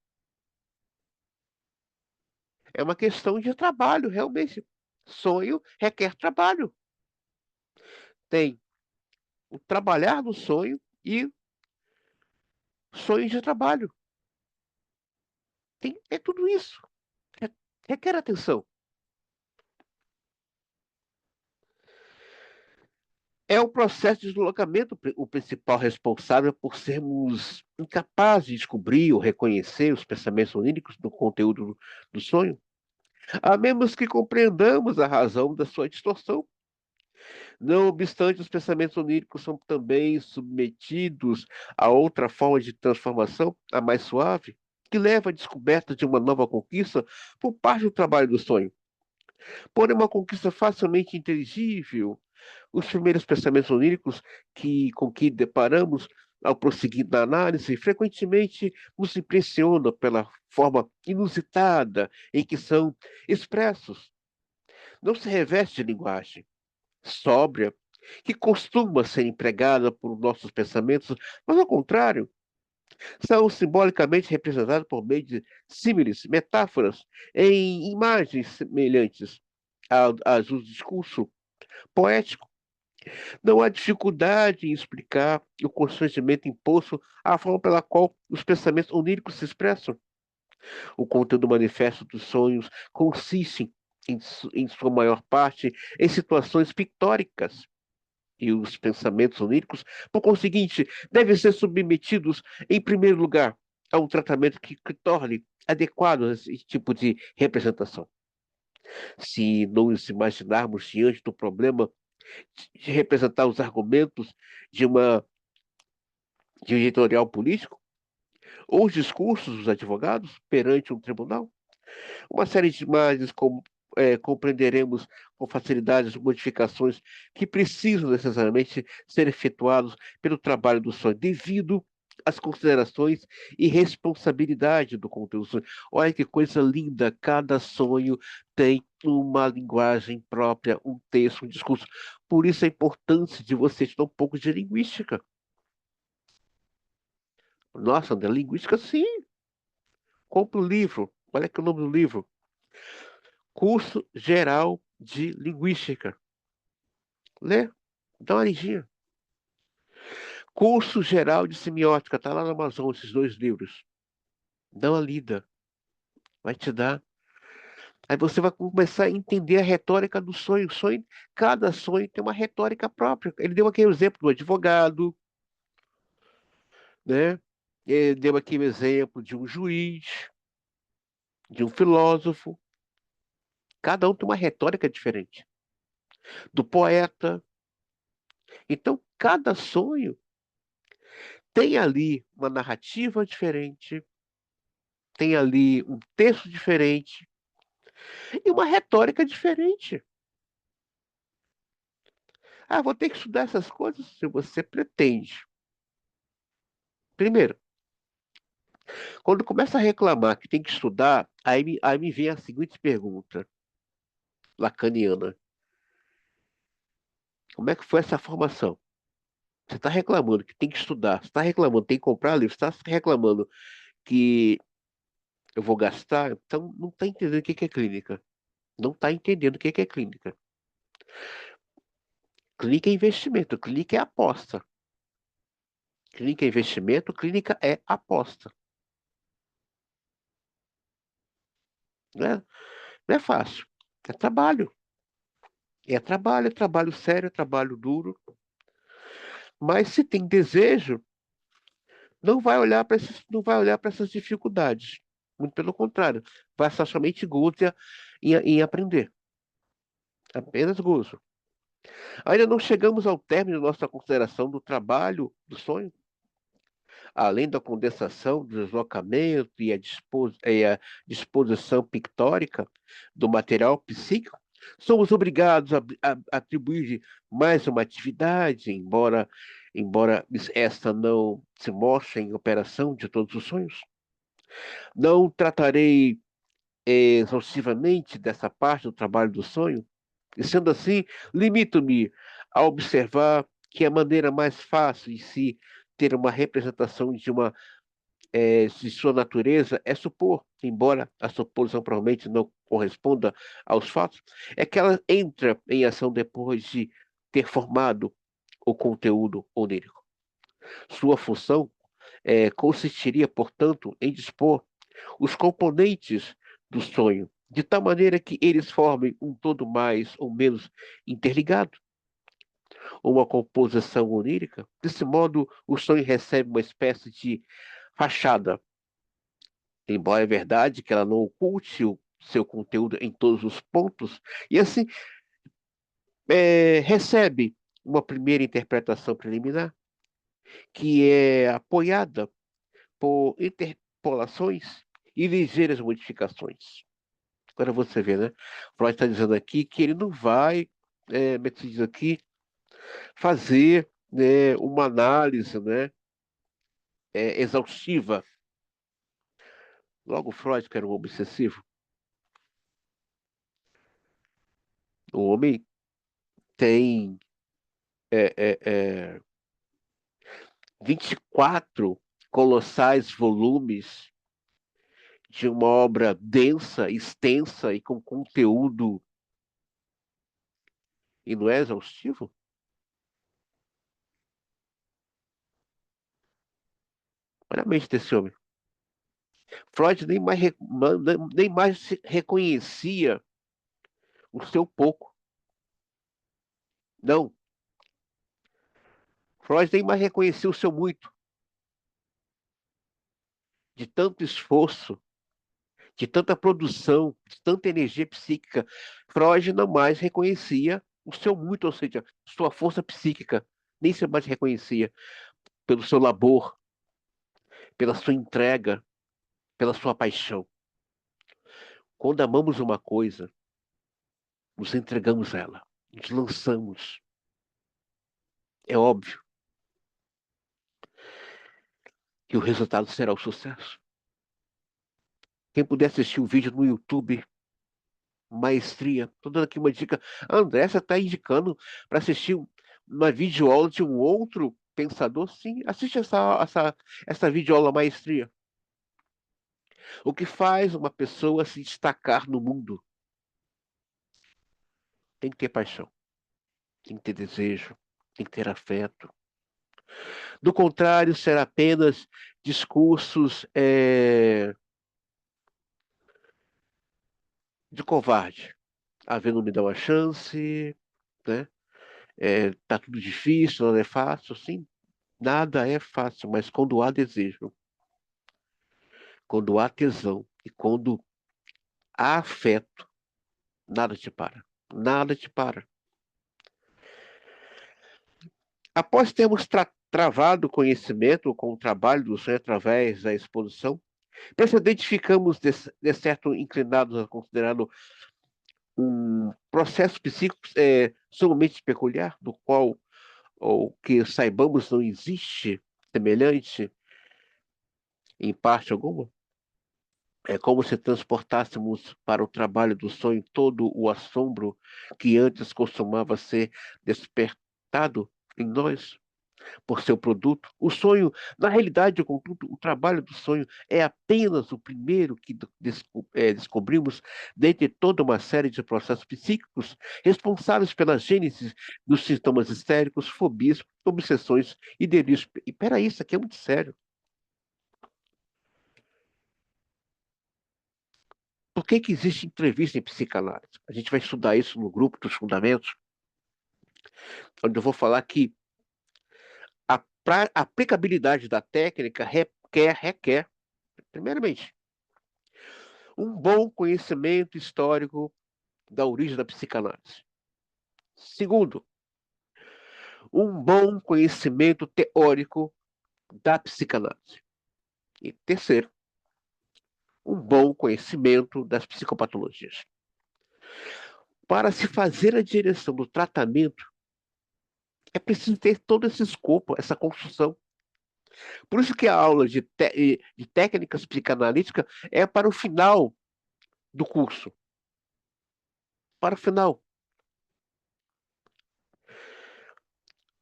É uma questão de trabalho, realmente. Sonho requer trabalho. Tem o trabalhar no sonho e sonho de trabalho. É tudo isso. Requer atenção. É o processo de deslocamento o principal responsável por sermos incapazes de descobrir ou reconhecer os pensamentos oníricos do conteúdo do sonho, a menos que compreendamos a razão da sua distorção. Não obstante, os pensamentos oníricos são também submetidos a outra forma de transformação, a mais suave, que leva à descoberta de uma nova conquista por parte do trabalho do sonho. Porém, uma conquista facilmente inteligível. Os primeiros pensamentos oníricos com que deparamos ao prosseguir na análise frequentemente nos impressionam pela forma inusitada em que são expressos. Não se reveste de linguagem sóbria, que costuma ser empregada por nossos pensamentos, mas ao contrário, são simbolicamente representados por meio de símiles, metáforas, em imagens semelhantes às do discurso poético. Não há dificuldade em explicar o constrangimento imposto à forma pela qual os pensamentos oníricos se expressam. O conteúdo manifesto dos sonhos consiste, em sua maior parte, em situações pictóricas. E os pensamentos oníricos, por conseguinte, devem ser submetidos, em primeiro lugar, a um tratamento que torne adequado a esse tipo de representação. Se nos imaginarmos diante do problema de representar os argumentos de de um editorial político, ou os discursos dos advogados perante um tribunal, uma série de imagens compreenderemos com facilidade as modificações que precisam necessariamente ser efetuadas pelo trabalho do sonho, devido às considerações e responsabilidade do conteúdo do sonho. Olha que coisa linda, cada sonho tem uma linguagem própria, um texto, um discurso. Por isso a importância de você estudar um pouco de linguística. Nossa, André, linguística sim. Compra o livro. Olha aqui o nome do livro. Curso Geral de Linguística. Lê, dá uma lidinha. Curso Geral de Semiótica, tá lá na Amazon, esses dois livros. Dá uma lida, vai te dar. Aí você vai começar a entender a retórica do sonho. Cada sonho tem uma retórica própria. Ele deu aqui o exemplo do advogado, né? Ele deu aqui o exemplo de um juiz, de um filósofo. Cada um tem uma retórica diferente. Do poeta. Então, cada sonho tem ali uma narrativa diferente, tem ali um texto diferente e uma retórica diferente. Ah, vou ter que estudar essas coisas se você pretende. Primeiro, quando começa a reclamar que tem que estudar, aí me vem a seguinte pergunta, lacaniana. Como é que foi essa formação? Você está reclamando que tem que estudar, você está reclamando que tem que comprar livro, você está reclamando que eu vou gastar, então não está entendendo o que que é clínica. Não está entendendo o que que é clínica. Clínica é investimento, clínica é aposta. Clínica é investimento, clínica é aposta. Não é fácil. É trabalho. É trabalho sério, é trabalho duro. Mas se tem desejo, não vai olhar para essas dificuldades. Muito pelo contrário, vai estar somente gozo em aprender. Apenas gozo. Ainda não chegamos ao término da nossa consideração do trabalho, do sonho. Além da condensação, do deslocamento e a disposição pictórica do material psíquico, somos obrigados a atribuir mais uma atividade, embora esta não se mostre em operação de todos os sonhos. Não tratarei exaustivamente dessa parte do trabalho do sonho, e sendo assim, limito-me a observar que a maneira mais fácil de se ter uma representação de sua natureza é supor, embora a suposição provavelmente não corresponda aos fatos, é que ela entra em ação depois de ter formado o conteúdo onírico. Sua função consistiria, portanto, em dispor os componentes do sonho, de tal maneira que eles formem um todo mais ou menos interligado, uma composição onírica. Desse modo, o sonho recebe uma espécie de fachada, embora é verdade que ela não oculte o seu conteúdo em todos os pontos, e assim recebe uma primeira interpretação preliminar, que é apoiada por interpolações e ligeiras modificações. Agora você vê, né? Freud está dizendo aqui que ele não vai, como se diz aqui, fazer, né, uma análise, né, exaustiva. Logo, Freud, que era um obsessivo, o homem tem é, é, é, 24 colossais volumes de uma obra densa, extensa e com conteúdo, e não é exaustivo? Olha a mente desse homem. Freud nem mais reconhecia o seu pouco. Não, Freud nem mais reconhecia o seu muito, de tanto esforço, de tanta produção, de tanta energia psíquica. Freud não mais reconhecia o seu muito, ou seja, sua força psíquica. Nem se mais reconhecia pelo seu labor, pela sua entrega, pela sua paixão. Quando amamos uma coisa, nos entregamos a ela, nos lançamos. É óbvio que o resultado será o sucesso. Quem puder assistir o vídeo no YouTube, Maestria, estou dando aqui uma dica. A Andressa está indicando para assistir uma videoaula de um outro pensador, sim. Assiste essa videoaula maestria. O que faz uma pessoa se destacar no mundo? Tem que ter paixão, tem que ter desejo, tem que ter afeto. Do contrário, será apenas discursos de covarde. Havendo me dá uma chance, né? Tá tudo difícil, não é fácil, sim. Nada é fácil, mas quando há desejo, quando há tesão e quando há afeto, nada te para. Nada te para. Após termos travado o conhecimento com o trabalho do sonho através da exposição, precedente ficamos, de certo, inclinados a considerá-lo um processo psíquico sumamente peculiar, do qual, ou que saibamos, não existe semelhante em parte alguma. É como se transportássemos para o trabalho do sonho todo o assombro que antes costumava ser despertado em nós por seu produto. O sonho, na realidade, contudo, o trabalho do sonho é apenas o primeiro que descobrimos dentre toda uma série de processos psíquicos responsáveis pela gênese dos sintomas histéricos, fobias, obsessões e delírios. E peraí, isso aqui é muito sério. Por que que existe entrevista em psicanálise? A gente vai estudar isso no grupo dos fundamentos, onde eu vou falar que a aplicabilidade da técnica requer, primeiramente, um bom conhecimento histórico da origem da psicanálise. Segundo, um bom conhecimento teórico da psicanálise. E terceiro, um bom conhecimento das psicopatologias. Para se fazer a direção do tratamento, é preciso ter todo esse escopo, essa construção. Por isso que a aula de técnicas psicanalíticas é para o final do curso. Para o final.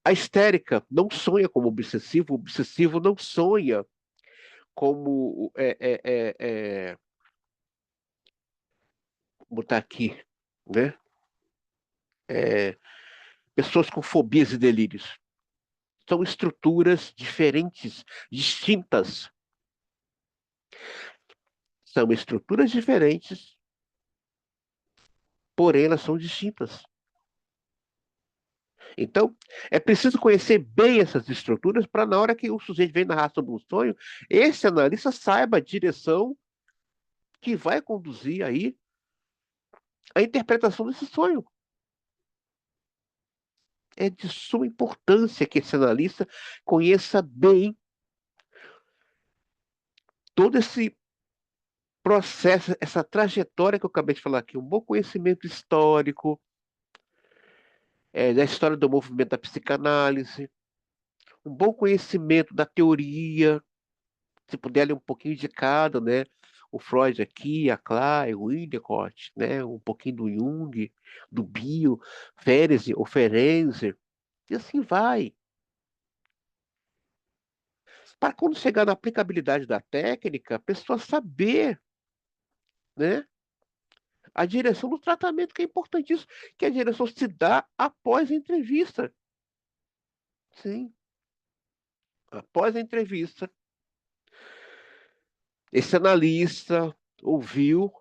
A histérica não sonha como obsessivo, o obsessivo não sonha como botar aqui, né? É, pessoas com fobias e delírios. São estruturas diferentes, distintas. São estruturas diferentes, porém elas são distintas. Então, é preciso conhecer bem essas estruturas para, na hora que o sujeito vem narrar sobre um sonho, esse analista saiba a direção que vai conduzir aí a interpretação desse sonho. É de suma importância que esse analista conheça bem todo esse processo, essa trajetória que eu acabei de falar aqui, um bom conhecimento histórico, da história do movimento da psicanálise, um bom conhecimento da teoria, se puder ler um pouquinho de cada, né? O Freud aqui, a Klein, o Winnicott, né? Um pouquinho do Jung, do Bio, Ferenczi, ou Ferenczi, e assim vai. Para quando chegar na aplicabilidade da técnica, a pessoa saber, né? A direção do tratamento, que é importantíssimo, que a direção se dá após a entrevista. Sim, após a entrevista, esse analista ouviu,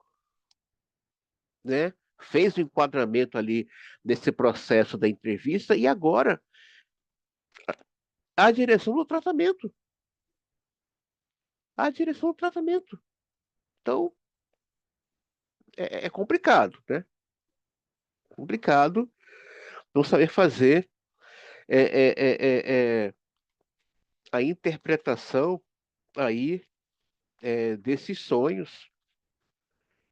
né? Fez o enquadramento ali desse processo da entrevista e agora a direção do tratamento. A direção do tratamento. Então, é complicado, né? Complicado não saber fazer é, é, é, a interpretação aí desses sonhos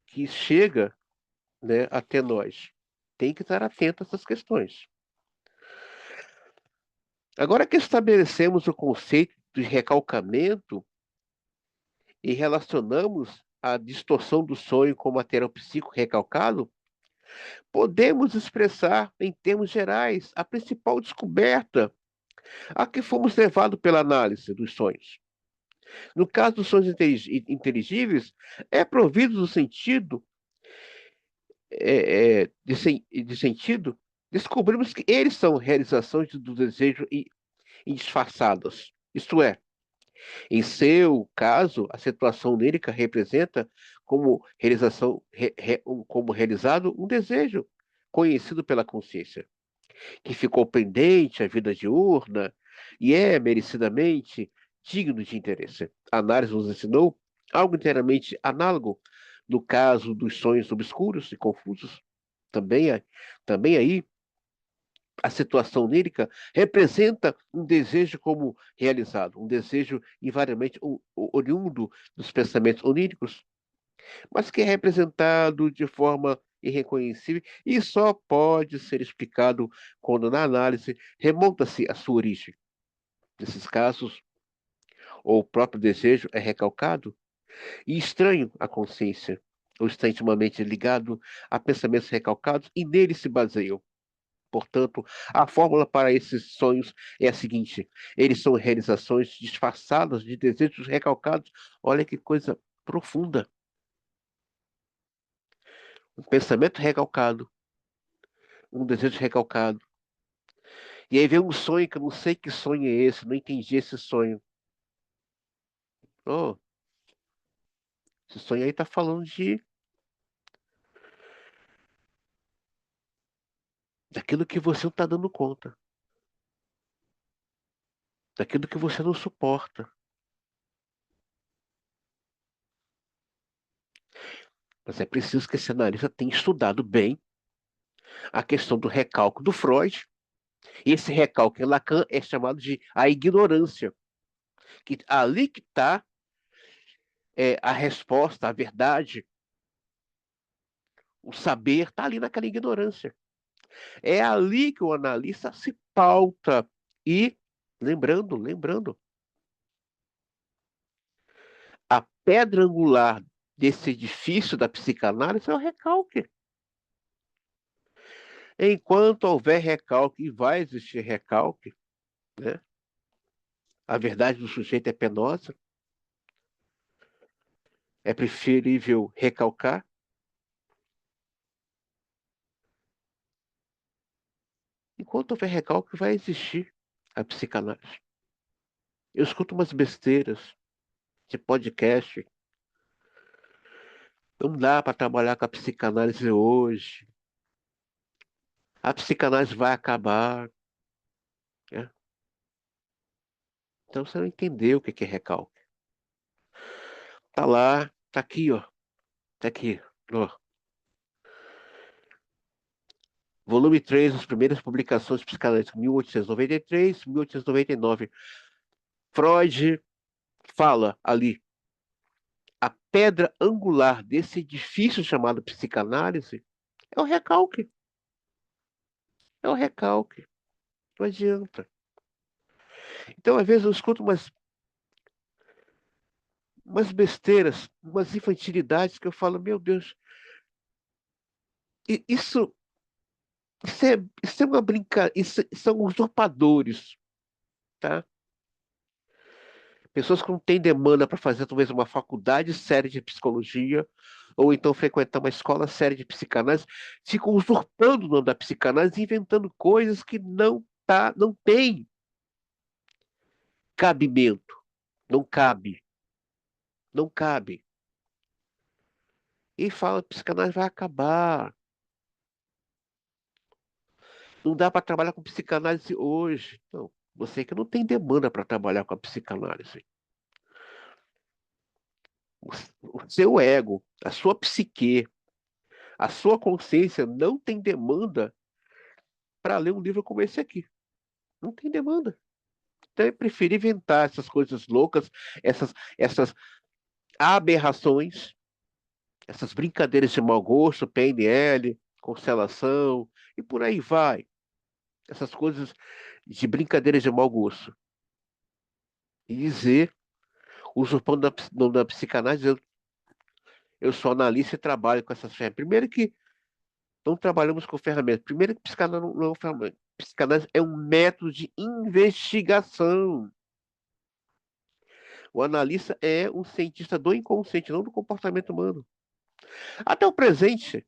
que chega, né, até nós. Tem que estar atento a essas questões. Agora que estabelecemos o conceito de recalcamento e relacionamos a distorção do sonho com o material psíquico recalcado, podemos expressar, em termos gerais, a principal descoberta a que fomos levados pela análise dos sonhos. No caso dos sonhos inteligíveis, é provido do sentido, de sentido, descobrimos que eles são realizações do desejo indisfarçadas. Isto é, em seu caso, a situação onírica representa como realizado um desejo conhecido pela consciência, que ficou pendente à vida diurna e é merecidamente digno de interesse. A análise nos ensinou algo inteiramente análogo no caso dos sonhos obscuros e confusos. Também, também aí, a situação lírica representa um desejo como realizado, um desejo invariavelmente oriundo dos pensamentos oníricos, mas que é representado de forma irreconhecível e só pode ser explicado quando, na análise, remonta-se à sua origem. Nesses casos, ou o próprio desejo é recalcado e estranho à consciência, ou está intimamente ligado a pensamentos recalcados e neles se baseiam. Portanto, a fórmula para esses sonhos é a seguinte: eles são realizações disfarçadas de desejos recalcados. Olha que coisa profunda. Um pensamento recalcado, um desejo recalcado. E aí vem um sonho que eu não sei que sonho é esse, não entendi esse sonho. Oh, esse sonho aí está falando daquilo que você não está dando conta, daquilo que você não suporta. Mas é preciso que esse analista tenha estudado bem a questão do recalque do Freud. E esse recalque em Lacan é chamado de a ignorância, que ali que está a resposta, a verdade, o saber está ali naquela ignorância. É ali que o analista se pauta. E, lembrando, a pedra angular desse edifício da psicanálise é o recalque. Enquanto houver recalque, e vai existir recalque, né? A verdade do sujeito é penosa, é preferível recalcar. Enquanto houver recalque, vai existir a psicanálise. Eu escuto umas besteiras de podcast. Não dá para trabalhar com a psicanálise hoje. A psicanálise vai acabar, né? Então você não entendeu o que é recalque. Tá lá, tá aqui, ó. Tá aqui, ó. Volume 3, as primeiras publicações psicanalíticas, 1893, 1899. Freud fala ali, a pedra angular desse edifício chamado psicanálise é o recalque. É o recalque. Não adianta. Então, às vezes, eu escuto umas besteiras, umas infantilidades que eu falo, meu Deus, isso, isso é uma brincadeira, isso são usurpadores, tá? Pessoas que não têm demanda para fazer talvez uma faculdade séria de psicologia, ou então frequentar uma escola séria de psicanálise, ficam usurpando o nome da psicanálise, inventando coisas que não tem cabimento, não cabe, não cabe. E fala, psicanálise vai acabar. Não dá para trabalhar com psicanálise hoje. Não, você que não tem demanda para trabalhar com a psicanálise. O seu ego, a sua psique, a sua consciência não tem demanda para ler um livro como esse aqui. Não tem demanda. Então é preferir inventar essas coisas loucas, essas aberrações, essas brincadeiras de mau gosto, PNL, constelação e por aí vai. Essas coisas de brincadeiras de mau gosto. E dizer, usurpando da psicanálise, eu sou analista e trabalho com essas ferramentas. Primeiro que não trabalhamos com ferramentas. Primeiro, que psicanálise não é uma ferramenta. Psicanálise é um método de investigação. O analista é um cientista do inconsciente, não do comportamento humano. Até o presente,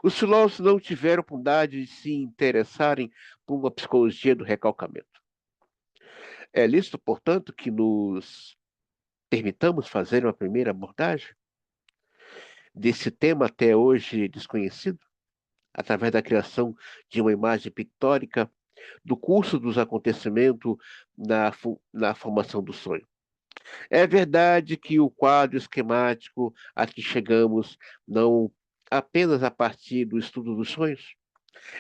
os filósofos não tiveram bondade de se interessarem por uma psicologia do recalcamento. É lícito, portanto, que nos permitamos fazer uma primeira abordagem desse tema até hoje desconhecido, através da criação de uma imagem pictórica do curso dos acontecimentos na formação do sonho. É verdade que o quadro esquemático a que chegamos, não apenas a partir do estudo dos sonhos,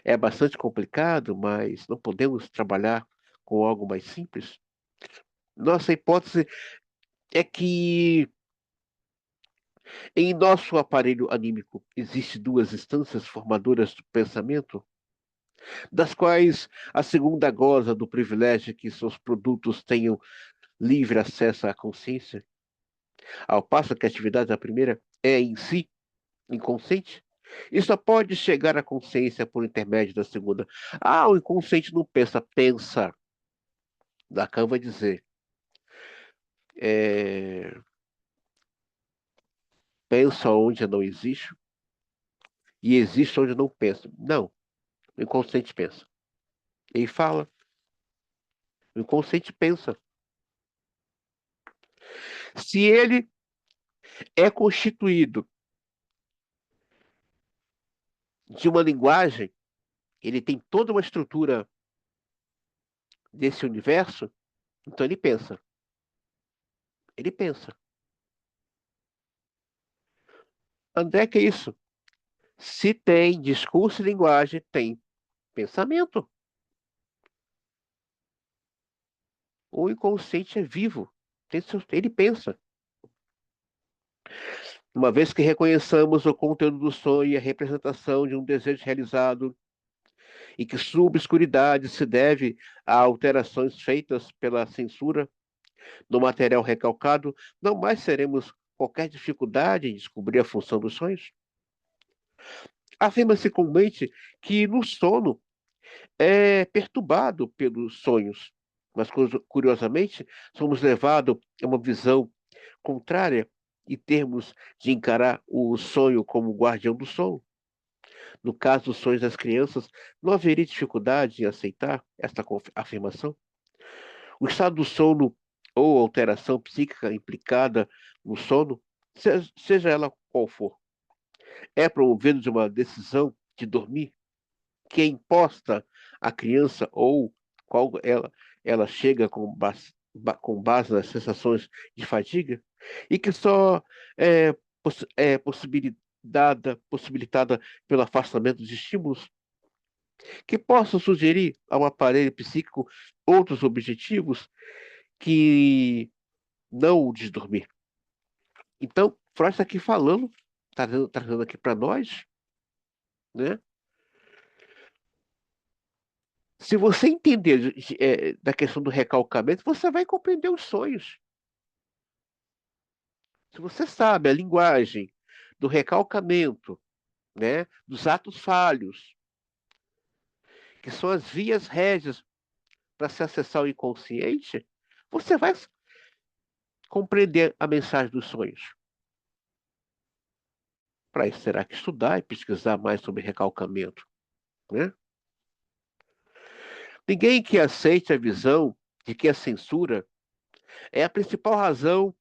é bastante complicado, mas não podemos trabalhar com algo mais simples. Nossa hipótese é que em nosso aparelho anímico existem duas instâncias formadoras do pensamento, das quais a segunda goza do privilégio que seus produtos tenham livre acesso à consciência, ao passo que a atividade da primeira é em si inconsciente, e só pode chegar à consciência por intermédio da segunda. Ah, o inconsciente não pensa, pensa. Lacan vai dizer, é, pensa onde não existe e existe onde não pensa. Não, o inconsciente pensa. Ele fala, o inconsciente pensa. Se ele é constituído de uma linguagem, ele tem toda uma estrutura desse universo, então ele pensa. Ele pensa. André, que é isso? Se tem discurso e linguagem, tem pensamento. O inconsciente é vivo. Ele pensa. Uma vez que reconheçamos o conteúdo do sonho e a representação de um desejo realizado, e que sua obscuridade se deve a alterações feitas pela censura no material recalcado, não mais teremos qualquer dificuldade em descobrir a função dos sonhos. Afirma-se comumente que no sono é perturbado pelos sonhos, mas curiosamente somos levados a uma visão contrária e termos de encarar o sonho como guardião do sono. No caso dos sonhos das crianças, não haveria dificuldade em aceitar esta afirmação? O estado do sono ou alteração psíquica implicada no sono, seja ela qual for, é promovido de uma decisão de dormir que é imposta à criança ou qual ela chega com base nas sensações de fadiga e que só é, possibilitada pelo afastamento dos estímulos que possam sugerir ao aparelho psíquico outros objetivos que não o de dormir. Então, Freud está aqui falando, está trazendo aqui para nós, né? Se você entender da questão do recalcamento, você vai compreender os sonhos. Se você sabe a linguagem do recalcamento, né, dos atos falhos, que são as vias régias para se acessar o inconsciente, você vai compreender a mensagem dos sonhos. Para isso, terá que estudar e pesquisar mais sobre recalcamento, né? Ninguém que aceite a visão de que a censura é a principal razão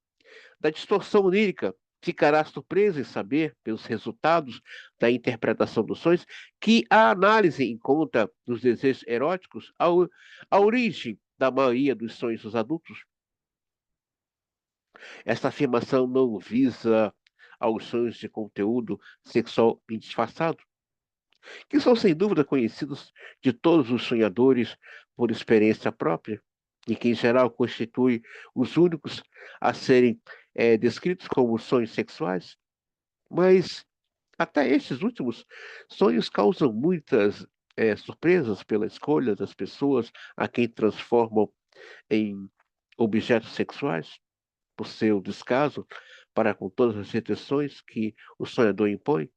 da distorção onírica ficará surpreso em saber, pelos resultados da interpretação dos sonhos, que a análise em conta dos desejos eróticos a origem da maioria dos sonhos dos adultos. Esta afirmação não visa aos sonhos de conteúdo sexual indisfarçado, que são sem dúvida conhecidos de todos os sonhadores por experiência própria, e que em geral constituem os únicos a serem descritos como sonhos sexuais, mas até estes últimos sonhos causam muitas surpresas pela escolha das pessoas a quem transformam em objetos sexuais, por seu descaso para com todas as restrições que o sonhador impõe.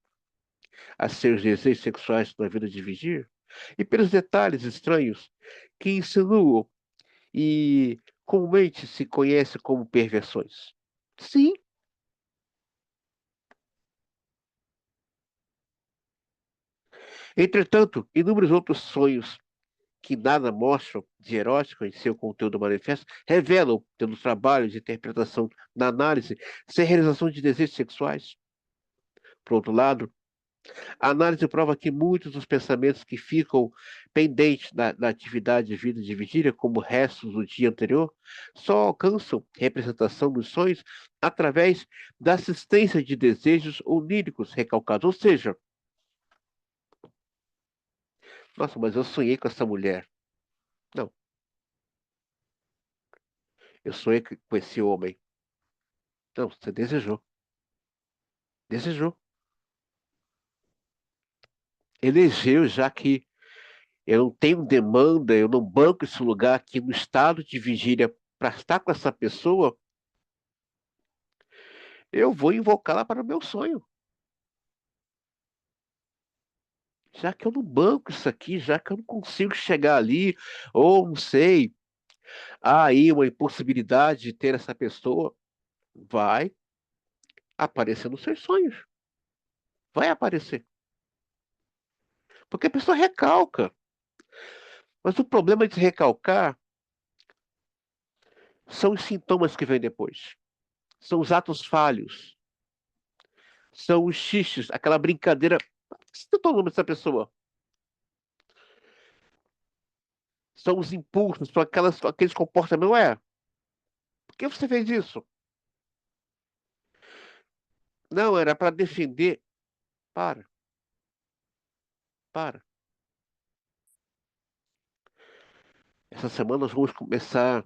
a seus desejos sexuais na vida de vigia, e pelos detalhes estranhos que insinuam e comumente se conhece como perversões. Sim, entretanto, inúmeros outros sonhos que nada mostram de erótico em seu conteúdo manifesto revelam, pelo trabalho de interpretação na análise, sem realização de desejos sexuais. Por outro lado, a análise prova que muitos dos pensamentos que ficam pendentes da atividade de vida de vigília, como restos do dia anterior, só alcançam representação nos sonhos através da assistência de desejos oníricos recalcados. Ou seja, nossa, mas eu sonhei com essa mulher. Não, eu sonhei com esse homem. Não, você desejou. Desejou. Elegeu, já que eu não tenho demanda, eu não banco esse lugar aqui no estado de vigília para estar com essa pessoa, eu vou invocá-la para o meu sonho. Já que eu não banco isso aqui, já que eu não consigo chegar ali, ou não sei, há aí uma impossibilidade de ter essa pessoa, vai aparecer nos seus sonhos. Vai aparecer. Porque a pessoa recalca. Mas o problema de recalcar são os sintomas que vêm depois. São os atos falhos. São os xixes, aquela brincadeira. Citou o nome dessa pessoa. São os impulsos, são aqueles comportamentos. Ué, por que você fez isso? Não, era para defender. Para, para. Essa semana nós vamos começar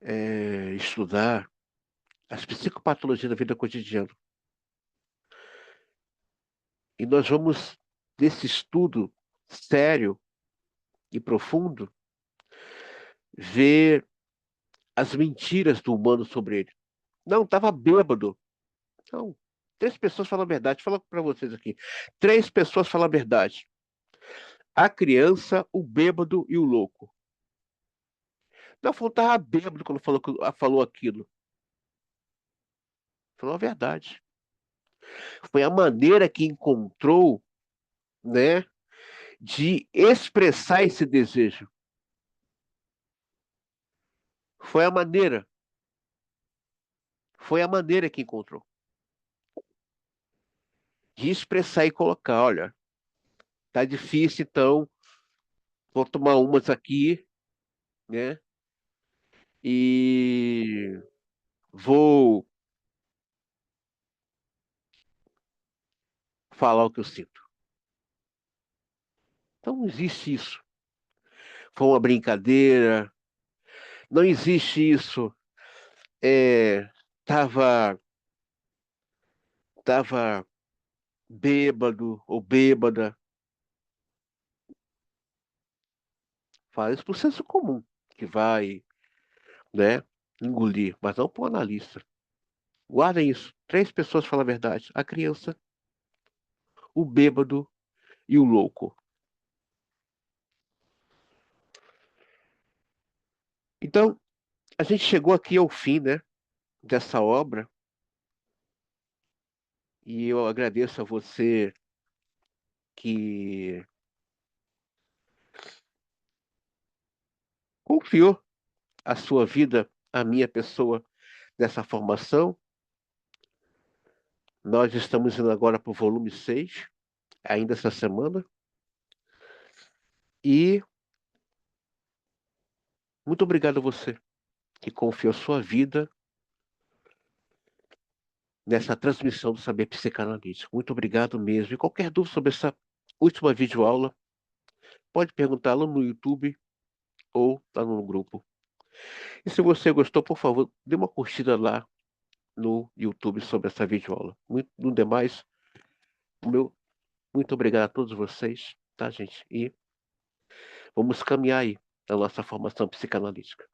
a estudar as psicopatologias da vida cotidiana. E nós vamos, nesse estudo sério e profundo, ver as mentiras do humano sobre ele. Não, estava bêbado. Não. Três pessoas falam a verdade. Falo para vocês aqui. Três pessoas falam a verdade. A criança, o bêbado e o louco. Não, falou, estava bêbado quando falou aquilo. Falou a verdade. Foi a maneira que encontrou, né, de expressar esse desejo. Foi a maneira. Foi a maneira que encontrou. De expressar e colocar, olha, tá difícil, então vou tomar umas aqui, né? E vou falar o que eu sinto. Então não existe isso. Foi uma brincadeira. Não existe isso. É, tava, tava bêbado ou bêbada. Fala isso pro senso comum, que vai, né, engolir, mas não pro analista. Guardem isso. Três pessoas falam a verdade: a criança, o bêbado e o louco. Então, a gente chegou aqui ao fim, né, dessa obra, e eu agradeço a você que confiou a sua vida, a minha pessoa, nessa formação. Nós estamos indo agora para o volume 6, ainda essa semana, e muito obrigado a você que confiou sua vida nessa transmissão do saber psicanalítico. Muito obrigado mesmo. E qualquer dúvida sobre essa última videoaula, pode perguntar lá no YouTube ou lá no grupo. E se você gostou, por favor, dê uma curtida lá no YouTube sobre essa videoaula. No demais, meu muito obrigado a todos vocês, tá, gente? E vamos caminhar aí na nossa formação psicanalítica.